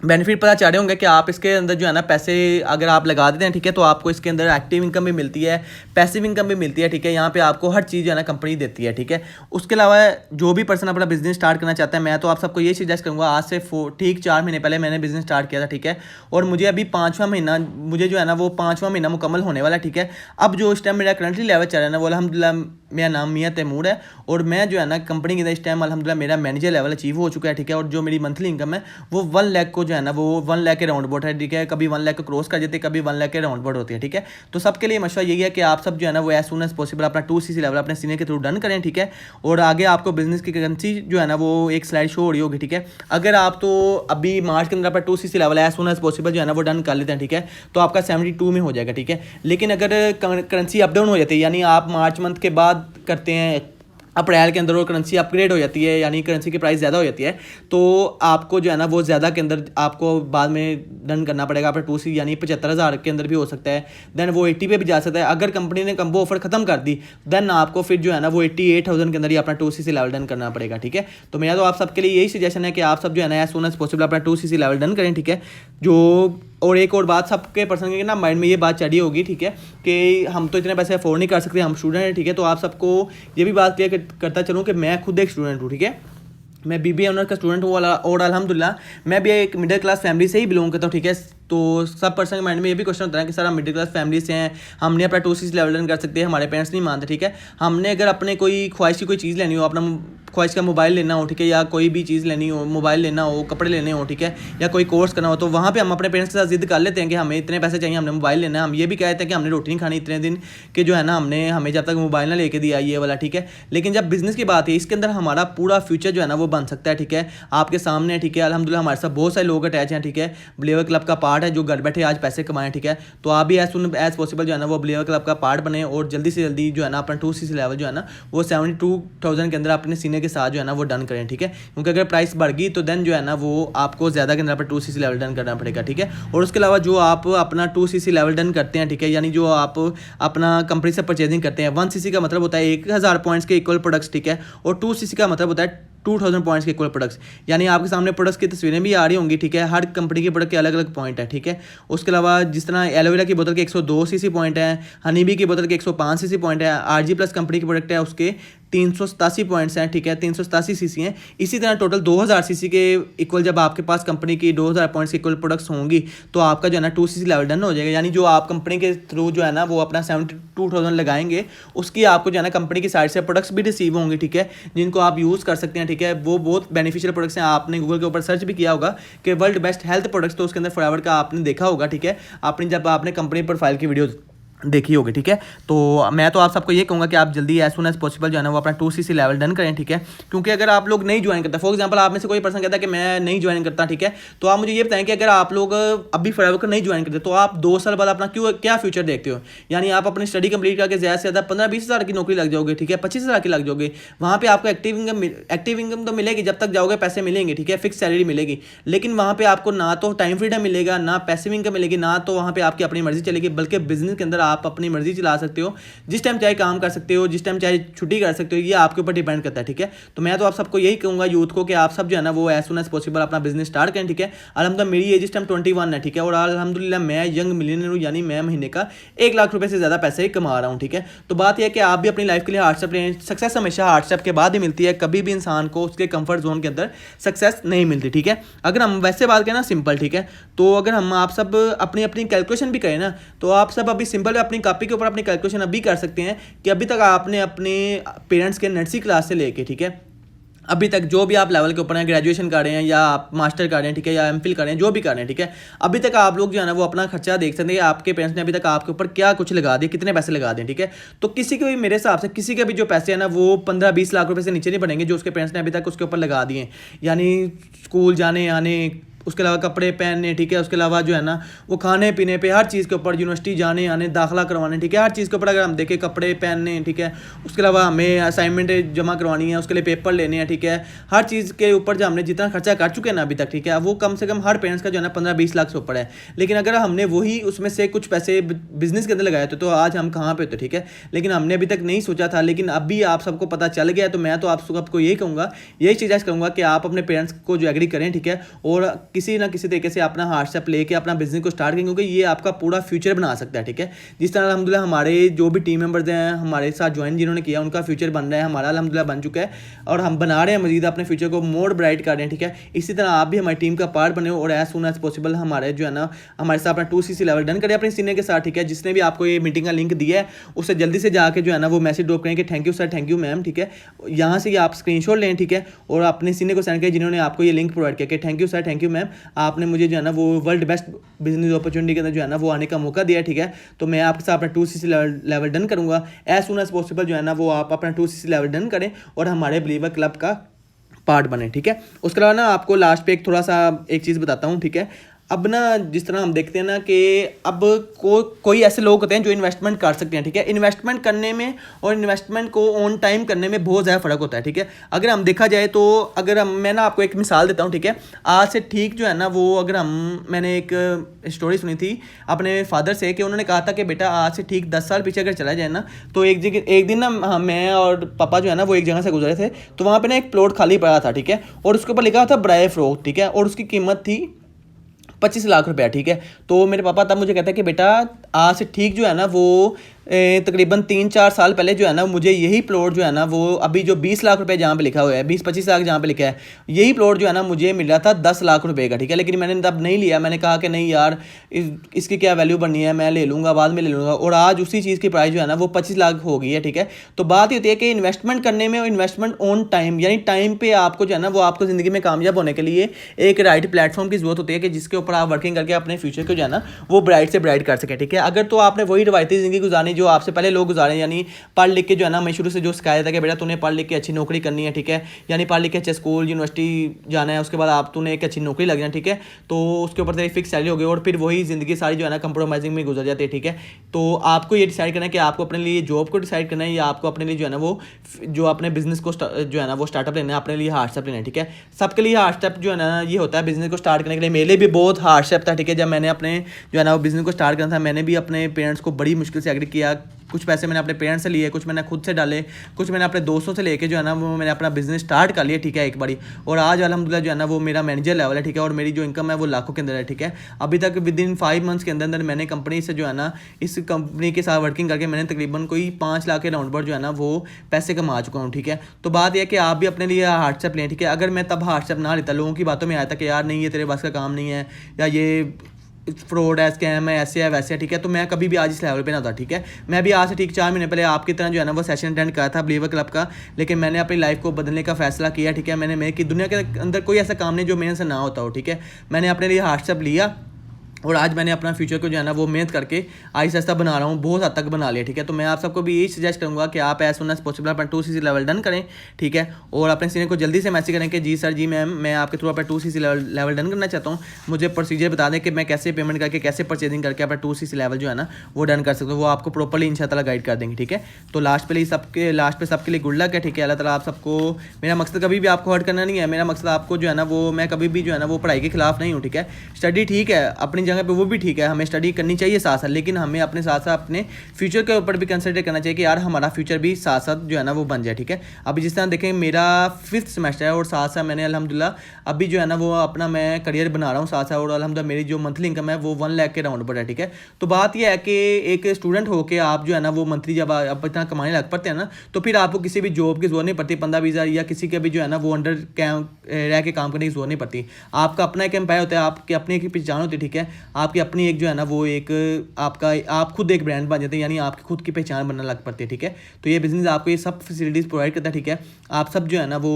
बेनिफिट पता चल रहे होंगे कि आप इसके अंदर जो है ना पैसे अगर आप लगा देते हैं, ठीक है, तो आपको इसके अंदर एक्टिव इनकम भी मिलती है, पैसिव इनकम भी मिलती है, ठीक है। यहाँ पे आपको हर चीज़ जो है ना कंपनी देती है, ठीक है। उसके अलावा जो भी पर्सन अपना बिजनेस स्टार्ट करना चाहता है, मैं तो आप सबको ये सजेस्ट करूँगा, आज से ठीक 4 महीने पहले मैंने बिजनेस स्टार्ट किया था, ठीक है, और मुझे अभी 5वां महीना, मुझे जो है ना वो 5वां महीना मुकम्मल होने वाला है, ठीक है। अब जो इस टाइम मेरा करंटली लेवल चल रहा है ना वो अल्हम्दुलिल्लाह, मेरा नाम मियां तैमूर है, और मैं जो है ना कंपनी के अंदर इस टाइम अल्हम्दुलिल्लाह मेरा मैनेजर लेवल अचीव हो चुका है, ठीक है। और जो मेरी मंथली इनकम है वो 1 लाख को जो है ना वो 1 लाख के राउंड अबाउट है, ठीक है। कभी 1 लाख को क्रॉस कर देते, कभी 1 लाख के राउंड अबाउट होती है, ठीक है। तो सबके लिए मशवरा यही है कि आप सब जो है ना वो एज सून एज पॉसिबल अपना 2cc लेवल अपने सीनियर के थ्रू डन करें, ठीक है। और आगे आपको बिजनेस की करेंसी जो है ना वो एक स्लाइड शो हो रही होगी, ठीक है। अगर आप तो अभी मार्च के अंदर अपना 2cc level as soon as possible जो है ना वो डन कर लेते हैं, ठीक है, तो आपका 72 में हो जाएगा, ठीक है। लेकिन अगर करेंसी अप डाउन हो जाती है, यानी आप मार्च मंथ के बाद करते हैं अप्रैल के अंदर, और करेंसी अपग्रेड हो जाती है, यानी करेंसी की प्राइस ज़्यादा हो जाती है, तो आपको जो है ना वो ज़्यादा के अंदर आपको बाद में डन करना पड़ेगा अपना 2cc, यानी 75,000 के अंदर भी हो सकता है, देन वो 80 पे भी जा सकता है। अगर कंपनी ने कम्बो ऑफर खत्म कर दी देन आपको फिर जो है ना वो 88,000 के अंदर ही अपना 2cc लेवल डन करना पड़ेगा, ठीक है। तो मेरा तो आप सबके लिए यही सजेशन है कि आप सब जो है ना एज सून एज पॉसिबल अपना 2cc लेवल डन करें, ठीक है। जो और एक और बात सबके पर्सन के ना माइंड में ये बात चढ़ी होगी, ठीक है, कि हम तो इतने पैसे अफोर्ड नहीं कर सकते, हम स्टूडेंट हैं, ठीक है। तो आप सबको ये भी बात क्लियर करता चलूँ कि मैं खुद एक स्टूडेंट हूँ, ठीक है, मैं BBA ऑनर का स्टूडेंट हूँ, और अल्हम्दुलिल्लाह मैं भी एक मिडिल क्लास फैमिली से ही बिलोंग करता हूँ, ठीक है। तो सब पर्सन के माइंड में ये भी क्वेश्चन होता है कि सर हम मिडिल क्लास फैमिली से हैं, हमने अपना 2cc लेवल डन कर सकते हैं, हमारे पेरेंट्स नहीं मानते, ठीक है। हमने अगर अपने कोई ख्वाहिश की कोई चीज़ लेनी हो, अपना ख्वाहिश का मोबाइल लेना हो, ठीक है, या कोई भी चीज़ लेनी हो, मोबाइल लेना हो, कपड़े लेने हो, ठीक है, या कोई कोर्स करना हो, तो वहाँ पे हम अपने पेरेंट्स के साथ जिद कर लेते हैं कि हमें इतने पैसे चाहिए, हमने मोबाइल लेना है। हम ये भी कहते हैं कि हमने रोटी नहीं खानी इतने दिन, कि जो है ना हमने हमें जब तक मोबाइल ना लेके दिया ये वाला, ठीक है। लेकिन जब बिजनेस की बात है, इसके अंदर हमारा पूरा फ्यूचर जो है ना वो बन सकता है, ठीक है, आपके सामने, ठीक है। अल्हम्दुलिल्लाह हमारे साथ बहुत सारे लोग अटैच हैं, ठीक है, बिलीवर क्लब का पार्ट है, जो घर बैठे आज पैसे कमाएं, ठीक है। तो आप भी एज सुन एज पॉसिबल जो है ना वो बिलीवर क्लब का पार्ट बने, और जल्दी से जल्दी जो है ना अपना 2cc लेवल जो है ना वो 72,000 के अंदर अपने सीनियर के साथ जो है ना वो डन करें, ठीक है। क्योंकि अगर प्राइस बढ़ गई तो देन जो है ना वो आपको ज़्यादा के अंदर पर 2cc लेवल डन करना पड़ेगा, ठीक है। और उसके अलावा जो आप अपना 2cc लेवल डन करते हैं, ठीक है, यानी जो आप अपना कंपनी से परचेजिंग करते हैं, 1cc का मतलब होता है 1000 पॉइंट्स के इक्वल प्रोडक्ट्स, ठीक है, और 2cc का मतलब होता है 2000 पॉइंट्स के इक्वल प्रोडक्ट्स। यानी आपके सामने प्रोडक्ट्स की तस्वीरें भी आ रही होंगी, ठीक है, हर कंपनी के प्रोडक्ट के अलग अलग पॉइंट है, ठीक है। उसके अलावा जिस तरह एलोवेरा की बोतल के 102 cc पॉइंट है, हनीबी की बोतल के 105 cc पॉइंट है, RG+ कंपनी की प्रोडक्ट है उसके 387 पॉइंट्स हैं, ठीक है, 387 सीसी हैं। इसी तरह टोटल 2000 सीसी के इक्वल जब आपके पास कंपनी की 2000 पॉइंट्स के इक्वल प्रोडक्ट्स होंगी तो आपका जो है ना 2 सीसी लेवल डन हो जाएगा। यानी जो आप कंपनी के थ्रू जो है ना वो अपना 72,000 लगाएंगे, उसकी आपको जो है ना कंपनी की साइड से प्रोडक्ट्स भी रिसीव होंगे, ठीक है, जिनको आप यूज़ कर सकते हैं, ठीक है। वो बहुत बेनिफिशियल प्रोडक्ट्स हैं। आपने गूगल के ऊपर सर्च भी किया होगा कि वर्ल्ड बेस्ट हेल्थ प्रोडक्ट्स, तो उसके अंदर फॉरएवर का आपने देखा होगा, ठीक है, आपने जब आपने कंपनी प्रोफाइल की वीडियो देखी होगी, ठीक है। तो मैं तो आप सबको ये कहूँगा कि आप जल्दी एज सुन एज पॉसिबल जो है ना वो अपना 2 सीसी लेवल डन करें, ठीक है। क्योंकि अगर आप लोग नहीं ज्वाइन करते, फॉर एग्जांपल आप में से कोई पर्सन कहता है कि मैं नहीं ज्वाइन करता, ठीक है, तो आप मुझे ये बताएं कि अगर आप लोग अभी फॉरएवर को नहीं ज्वाइन करते तो आप 2 साल बाद अपना क्या फ्यूचर देखते हो। यानी आप अपनी स्टडी कंप्लीट करके ज़्यादा से ज़्यादा 15-20 हज़ार की नौकरी लग जाओगे, ठीक है, 25 हज़ार की लग जाओगे। वहाँ पर आपको एक्टिव इनकम तो मिलेगी, जब तक जाओगे पैसे मिलेंगे, ठीक है, फिक्स सैलरी मिलेगी, लेकिन वहाँ पर आपको ना तो टाइम फ्रीडम मिलेगा, ना पैसिव इनकम मिलेगी, ना तो वहाँ पर आपकी अपनी मर्जी चलेगी, बल्कि बिजनेस के अंदर आप अपनी मर्जी चला सकते हो, जिस टाइम चाहे काम कर सकते हो, जिस टाइम चाहे छुट्टी कर सकते हो, ये आपके ऊपर डिपेंड करता है, ठीक है। तो मैं तो आप सबको यही कहूँगा यूथ को कि आप सब जो है ना वो एज सुन एज पॉसिबल अपना बिजनेस स्टार्ट करें, ठीक है। अल्हम्दुलिल्लाह मेरी एज इस टाइम 21 है, ठीक है, और अल्हम्दुलिल्लाह मैं यंग मिलियनेयर हूँ, यानी मैं महीने का 1 लाख रुपए से ज़्यादा पैसे कमा रहा हूँ, ठीक है। तो बात यह है कि आप भी अपनी लाइफ के लिए हार्ड स्टेप लें। सक्सेस हमेशा हार्ड स्टेप के बाद ही मिलती है, कभी भी इंसान को उसके कंफर्ट जोन के अंदर सक्सेस नहीं मिलती, ठीक है। अगर हम वैसे बात करें ना सिंपल, ठीक है, तो अगर हम आप सब अपनी अपनी कैलकुलेशन भी करें ना, तो आप सब अभी सिंपल अपनी कॉपी के ऊपर अपनी कैलकुलेशन अभी कर सकते हैं कि अभी तक आपने अपने पेरेंट्स के नर्सरी क्लास से लेके, ठीक है, अभी तक जो भी आप लेवल के ऊपर हैं, ग्रेजुएशन कर रहे हैं या आप मास्टर कर रहे हैं, ठीक है, या एमफिल कर रहे हैं, जो भी कर रहे हैं, ठीक है, अभी तक आप लोग जो है ना वो अपना खर्चा देख सकते हैं कि आपके पेरेंट्स ने अभी तक आपके ऊपर क्या कुछ लगा दिए, कितने पैसे लगा दें, ठीक है। तो किसी के भी मेरे हिसाब से किसी के भी जो पैसे हैं ना वो 15-20 लाख रुपए से नीचे नहीं बढ़ेंगे जो उसके पेरेंट्स ने अभी तक उसके ऊपर लगा दिए। यानी स्कूल जाने आने, उसके अलावा कपड़े पहनने, ठीक है, उसके अलावा जो है ना वो खाने पीने पे, हर चीज़ के ऊपर, यूनिवर्सिटी जाने आने, दाखिला करवाने, ठीक है, हर चीज़ के ऊपर अगर हम देखें, कपड़े पहनने, ठीक है, उसके अलावा हमें असाइनमेंट जमा करवानी है, उसके लिए पेपर लेने हैं, ठीक है, हर चीज़ के ऊपर जो हमने जितना खर्चा कर चुके हैं ना अभी तक, ठीक है, वो कम से कम हर पेरेंट्स का जो है ना 15-20 लाख से ऊपर है। लेकिन अगर हमने वही उसमें से कुछ पैसे बिजनेस के अंदर लगाए थे तो आज हम कहाँ पे थे, ठीक है। लेकिन हमने अभी तक नहीं सोचा था, लेकिन अभी आप सबको पता चल गया, तो मैं तो आप सबको यही कहूँगा, यही चीज़ करूँगा कि आप अपने पेरेंट्स को जो एग्री करें, ठीक है, और किसी ना किसी तरीके से अपना हार्ड स्टेप लेके अपना बिजनेस को स्टार्ट करें, क्योंकि ये आपका पूरा फ्यूचर बना सकता है, ठीक है। जिस तरह अल्हम्दुलिल्लाह हमारे जो भी टीम मेंबर्स हैं हमारे साथ ज्वाइन जिन्होंने किया उनका फ्यूचर बन रहा है, हमारा अल्हम्दुलिल्लाह बन चुका है और हम बना रहे हैं, मजीद अपने फ्यूचर को मोर ब्राइट कर रहे हैं, ठीक है। इसी तरह आप भी हमारी टीम का पार्ट बने और एज सुन एज पॉसिबल हमारे जो है ना हमारे साथ अपना 2 सीसी लेवल डन करें अपने सीनियर के साथ, ठीक है। जिसने भी आपको ये मीटिंग का लिंक दिया है उससे जल्दी से जाके जो है ना वो मैसेज ड्रॉप करें कि thank you sir, thank you ma'am, ठीक है। यहाँ से आप स्क्रीनशॉट लें, ठीक है, और अपने सीनियर को सेंड करें जिन्होंने आपको ये लिंक प्रोवाइड किया कि thank you sir, thank you ma'am, आपने मुझे जो है ना वो वर्ल्ड बेस्ट बिजनेस अपॉर्चुनिटी के अंदर जो है ना वो आने का मौका दिया, ठीक है। तो मैं आपके साथ अपना 2 सीसी लेवल डन करूंगा। एज सुन एज पॉसिबल जो है ना वो आप अपना 2 सीसी लेवल डन करें और हमारे बिलीवर क्लब का पार्ट बने, ठीक है। उसके अलावा ना आपको लास्ट पे एक थोड़ा सा एक चीज़ बताता हूँ, ठीक है। अब ना जिस तरह हम देखते हैं ना कि अब कोई ऐसे लोग होते हैं जो इन्वेस्टमेंट कर सकते हैं, ठीक है। इन्वेस्टमेंट करने में और इन्वेस्टमेंट को ऑन टाइम करने में बहुत ज़्यादा फ़र्क होता है, ठीक है। अगर हम देखा जाए तो मैं ना आपको एक मिसाल देता हूँ, ठीक है। आज से ठीक जो है ना वो अगर मैंने एक स्टोरी सुनी थी अपने फादर से कि उन्होंने कहा था कि बेटा आज से ठीक 10 साल पीछे अगर चला जाए ना तो एक दिन ना मैं और पापा जो है ना वो एक जगह से गुजरे थे, तो वहाँ पर ना एक प्लॉट खाली पड़ा था, ठीक है, और उसके ऊपर लिखा था ब्राय फ्रोक, ठीक है, और उसकी कीमत थी 25 लाख रुपया, ठीक है। तो मेरे पापा तब मुझे कहते हैं कि बेटा आज से ठीक जो है ना वो तकरीबन 3-4 साल पहले जो है ना मुझे यही प्लॉट जो है ना वो अभी जो 20 लाख रुपए जहाँ पे लिखा हुआ है, 20-25 लाख जहाँ पे लिखा है, यही प्लॉट जो है ना मुझे मिल रहा था 10 लाख रुपए का, ठीक है। लेकिन मैंने तब नहीं लिया, मैंने कहा कि नहीं यार इसकी क्या वैल्यू बननी है, मैं ले लूँगा, बाद में ले लूँगा, और आज उसी चीज़ की प्राइस जो है ना वो 25 लाख हो गई है, ठीक है। तो बात ये होती है कि इन्वेस्टमेंट करने में और इन्वेस्टमेंट ऑन टाइम, यानी टाइम पे आपको जो है ना वो आपको ज़िंदगी में कामयाब होने के लिए एक राइट प्लेटफॉर्म की जरूरत होती है कि जिसके ऊपर आप वर्किंग करके अपने फ्यूचर को जो है ना वो ब्राइट से ब्राइट कर सके, ठीक है। अगर तो आपने वही रवायती ज़िंदगी गुजारनी जो आपसे पहले लोग गुजारे, यानी पढ़ लिख के जो है ना मैं शुरू से जो सिखाया था कि बेटा तूने पढ़ लिख के अच्छी नौकरी करनी है, ठीक है, यानी पढ़ लिख के अच्छे स्कूल यूनिवर्सिटी जाना है, उसके बाद आप तूने एक अच्छी नौकरी लगना, ठीक है, तो उसके ऊपर तेरी फिक्स सैलरी हो गई और फिर वही ज़िंदगी सारी जो है ना कंप्रोमाइजिंग में गुजर जाती है, ठीक है। तो आपको ये डिसाइड करना है कि आपको अपने लिए जॉब को डिसाइड करना है या आपको अपने लिए जो है ना वो जो अपने बिजनेस को जो है ना वो स्टार्टअप लेना है, अपने लिए हार्ड स्टेप लेना है, ठीक है। सबके लिए हार्ड स्टेप जो है ना ये होता है बिजनेस को स्टार्ट करने के लिए। मेरे लिए भी बहुत हार्ड स्टेप था, ठीक है। जब मैंने अपने जो है ना वो बिजनेस को स्टार्ट करना था, मैंने भी अपने पेरेंट्स को बड़ी मुश्किल से एग्री किया किया, कुछ पैसे मैंने अपने पेरेंट्स से लिए, कुछ मैंने खुद से डाले, कुछ मैंने अपने दोस्तों से लेके जो है ना वो मैंने अपना बिजनेस स्टार्ट कर लिया, ठीक है, एक बारी। और आज अल्हम्दुलिल्लाह जो है ना वो मेरा मैनेजर लेवल है, ठीक है, और मेरी जो इनकम है वो लाखों के अंदर है, ठीक है। अभी तक विद इन 5 मंथ्स के अंदर अंदर मैंने कंपनी से जो है ना इस कंपनी के साथ वर्किंग करके मैंने तकरीबन कोई 5 लाख के राउंड पर जो है ना वो पैसे कमा चुका हूँ, ठीक है। तो बात यह है कि आप भी अपने लिए हार्डशेप लें, ठीक है। अगर मैं तब हार्डशेप ना लेता, लोगों की बातों में आया था कि यार नहीं ये तेरे बस का काम नहीं है, या ये फ्रॉड है, स्कैम है, ऐसे है वैसे है, ठीक है, तो मैं कभी भी आज इस लेवल पे ना होता, ठीक है। मैं भी आज से ठीक 4 महीने पहले आपकी तरह जो है ना वो सेशन अटेंड करा था बिलीवर क्लब का, लेकिन मैंने अपनी लाइफ को बदलने का फैसला किया, ठीक है। मैंने कि दुनिया के अंदर कोई ऐसा काम नहीं जो मेहनत से ना होता हो, ठीक है। मैंने अपने लिए हार्डशेप लिया और आज मैंने अपना फ्यूचर को जो है ना वो मेहनत करके आहिस्ता आहिस्ता बना रहा हूँ, बहुत हद तक बना लिया, ठीक है। तो मैं आप सबको भी यही सजेस्ट करूँगा कि आप एज सुन एज पॉसिबल अपना 2cc लेवल डन करें, ठीक है। और अपने सीनियर को जल्दी से मैसेज करें कि जी सर, जी मैम, मैं आपके थ्रू अपना 2cc लेवल डन करना चाहता हूँ, मुझे प्रोसीजर बता दें कि मैं कैसे पेमेंट करके कैसे परचेजिंग करके अपना 2cc लेवल जो है ना वो डन कर सकता हूँ। वो आपको प्रॉपरली इंशाल्लाह गाइड कर देंगे, ठीक है। तो लास्ट पे सबके लिए गुड लक है, ठीक है। अल्लाह ताला आप सबको, मेरा मकसद कभी भी आपको हर्ट करना नहीं है, मेरा मकसद आपको जो है ना वो, मैं कभी भी जो है ना वो पढ़ाई के खिलाफ नहीं हूँ, ठीक है। स्टडी ठीक है अपनी जगह पे, वो भी ठीक है, हमें स्टडी करनी चाहिए साथ साथ, लेकिन हमें अपने साथ साथ अपने फ्यूचर के ऊपर भी कंसिडर करना चाहिए कि यार हमारा फ्यूचर भी साथ साथ जो है ना वो बन जाए, ठीक है। अभी जिस तरह देखें मेरा 5th सेमेस्टर है और साथ साथ मैंने अल्हम्दुलिल्लाह अभी जो है ना वो अपना मैं करियर बना रहा हूँ साथ साथ, और अल्हम्दुलिल्लाह मेरी जो मंथली इनकम है वो 1 लाख के राउंड पर है, ठीक है। तो बात यह है कि एक स्टूडेंट हो के आप जो है ना वो मंथली जब आप इतना कमाने लग पड़ते हैं ना, तो फिर आपको किसी भी जॉब की जरूरत नहीं पड़ती, 15-20 हज़ार या किसी के भी जो है ना वो अंडर रह के काम करने की जरूरत नहीं पड़ती। आपका अपना एक एम्पायर होता है, आपकी अपनी एक पहचान होती है, ठीक है। आपकी अपनी एक जो है ना वो एक आप खुद एक ब्रांड बन जाते हैं, यानी आपकी खुद की पहचान बनने लग पड़ती है, ठीक है। तो ये बिजनेस आपको ये सब फैसिलिटीज़ प्रोवाइड करता है, ठीक है। आप सब जो है ना वो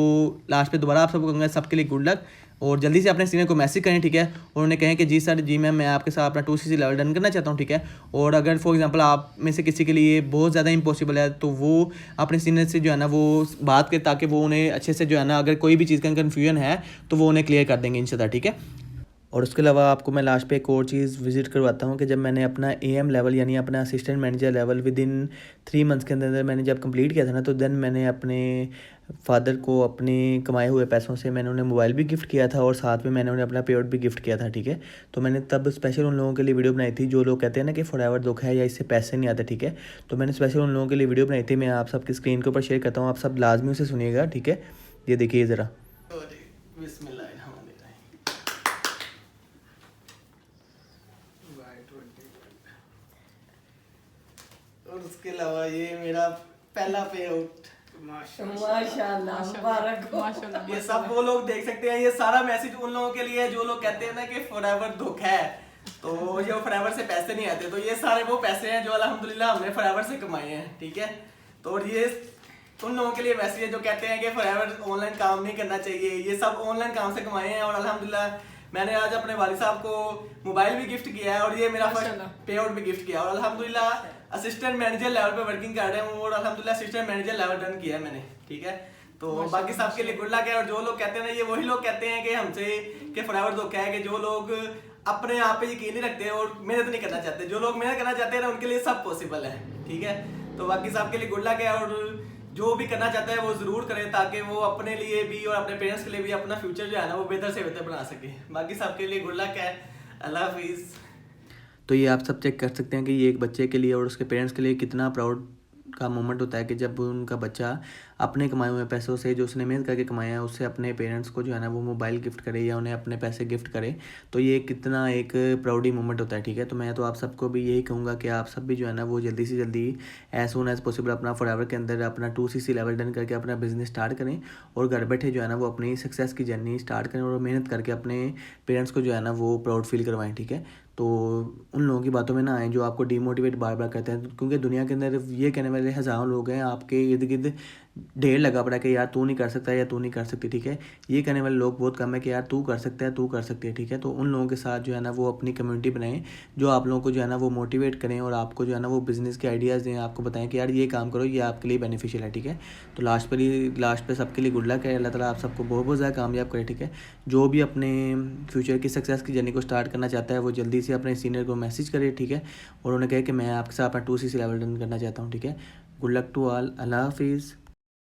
लास्ट पे दोबारा आप सबको कहूँगा सबके लिए गुड लक, और जल्दी से अपने सीनियर को मैसेज करें, ठीक है। और उन्हें कहें कि जी सर, जी मैम, मैं आपके साथ अपना 2cc लेवल डन करना चाहता हूँ, ठीक है। और अगर फॉर एग्जांपल आप में से किसी के लिए बहुत ज़्यादा इंपॉसिबल है तो वो अपने सीनियर से जो है ना वो बात करें, ताकि वो उन्हें अच्छे से जो है ना अगर कोई भी चीज़ का कन्फ्यूजन है तो वो उन्हें क्लियर कर देंगे इंशाल्लाह, ठीक है। और उसके अलावा आपको मैं लास्ट पे एक और चीज़ विजिट करवाता हूँ कि जब मैंने अपना AM लेवल यानी अपना assistant manager level with in 3 months के अंदर मैंने जब कंप्लीट किया था ना, तो देन मैंने अपने फादर को अपने कमाए हुए पैसों से मैंने उन्हें मोबाइल भी गिफ्ट किया था, और साथ में मैंने उन्हें अपना पे आउट भी गिफ्ट किया था, ठीक है। तो मैंने तब स्पेशल उन लोगों के लिए वीडियो बनाई थी जो लोग कहते हैं ना कि फॉरएवर धोखा है या इससे पैसे नहीं आते, ठीक है। तो मैंने स्पेशल उन लोगों के लिए वीडियो बनाई थी, मैं आप सबकी स्क्रीन के ऊपर शेयर करता हूँ, आप सब लाजमी उसे सुनिएगा, ठीक है। ये देखिए ज़रा। और उसके अलावा ये मेरा पहला पे आउट,
माशाल्लाह मुबारक हो।
ये सब वो लोग देख सकते हैं। ये सारा मैसेज उन लोगों के लिए है जो लोग कहते हैं ना कि फॉरएवर धोखा है, तो ये फॉरएवर से पैसे नहीं आते, तो ये सारे वो पैसे हैं जो अल्हम्दुलिल्लाह हमने फॉरएवर से कमाए हैं, ठीक है। तो ये उन लोगों के लिए मैसेज है जो कहते हैं कि फॉरएवर ऑनलाइन काम नहीं करना चाहिए, ये सब ऑनलाइन काम से कमाए हैं। और अल्हम्दुलिल्लाह मैंने आज अपने वालिद साहब को मोबाइल भी गिफ्ट किया है, और ये मेरा फर्स्ट पे आउट भी गिफ्ट किया, और अल्हम्दुलिल्लाह असिस्टेंट मैनेजर लेवल पे वर्किंग कर रहे हूँ, और अल्हम्दुलिल्लाह असिस्टेंट मैनेजर लेवल डन किया है मैंने, ठीक है। तो बाकी सबके लिए गुड लक है। और जो लोग कहते हैं ना, ये वही लोग कहते हैं कि हमसे कि फॉरएवर धोखा है, कि जो लोग अपने आप पे यकीन नहीं रखते और मेहनत नहीं करना चाहते। जो लोग मेहनत करना चाहते हैं ना, उनके लिए सब पॉसिबल है, ठीक है। तो बाकी सबके लिए गुड लक है, और जो भी करना चाहता है वो ज़रूर करे, ताकि वो अपने लिए भी और अपने पेरेंट्स के लिए भी अपना फ्यूचर जो है ना वो बेहतर से बेहतर बना सके। बाकी सबके लिए गुड लक है। अल्लाह हाफिज़। तो ये आप सब चेक कर सकते हैं कि ये एक बच्चे के लिए और उसके पेरेंट्स के लिए कितना प्राउड का मोमेंट होता है कि जब उनका बच्चा अपने कमाए हुए पैसों से, जो उसने मेहनत करके कमाया है, उससे अपने पेरेंट्स को जो है ना वो मोबाइल गिफ्ट करे या उन्हें अपने पैसे गिफ्ट करे, तो ये कितना एक प्राउडी मोमेंट होता है, ठीक है। तो मैं तो आप सबको भी यही कहूँगा कि आप सब भी जो है ना वो जल्दी से जल्दी एज सून एज पॉसिबल अपना फॉरएवर के अंदर अपना 2cc लेवल डन करके अपना बिजनेस स्टार्ट करें, और घर बैठे जो है ना वो अपनी सक्सेस की जर्नी स्टार्ट करें, और मेहनत करके अपने पेरेंट्स को जो है ना वो प्राउड फील करवाएं, ठीक है। तो उन लोगों की बातों में ना आए जो आपको डिमोटिवेट बार बार करते हैं, क्योंकि दुनिया के अंदर ये कहने वाले हज़ारों लोग हैं, आपके इर्द गिर्द ढेर लगा पड़ा कि यार तू नहीं कर सकता या तू नहीं कर सकती, ठीक है। ये कहने वाले लोग बहुत कम है कि यार तू कर सकता है, तू कर सकती है, ठीक है। तो उन लोगों के साथ जो है ना वो अपनी कम्युनिटी बनाएं, जो आप लोगों को जो है ना वो मोटिवेट करें, और आपको जो है ना वो बिज़नेस के आइडियाज़ दें, आपको बताएं कि यार ये काम करो, ये आपके लिए बेनिफिशियल है, ठीक है। तो लास्ट पे सबके लिए गुड लक है। अल्लाह ताला आप सबको बहुत बहुत ज़्यादा कामयाब करे, ठीक है। जो भी अपने फ्यूचर की सक्सेस की जर्नी को स्टार्ट करना चाहता है वो जल्दी से अपने सीनियर को मैसेज करे, ठीक है। और उन्हें कहे कि मैं आपके साथ अपना 2cc लेवल डन करना चाहता हूँ, ठीक है। Good luck to all. अल्लाह हाफिज़।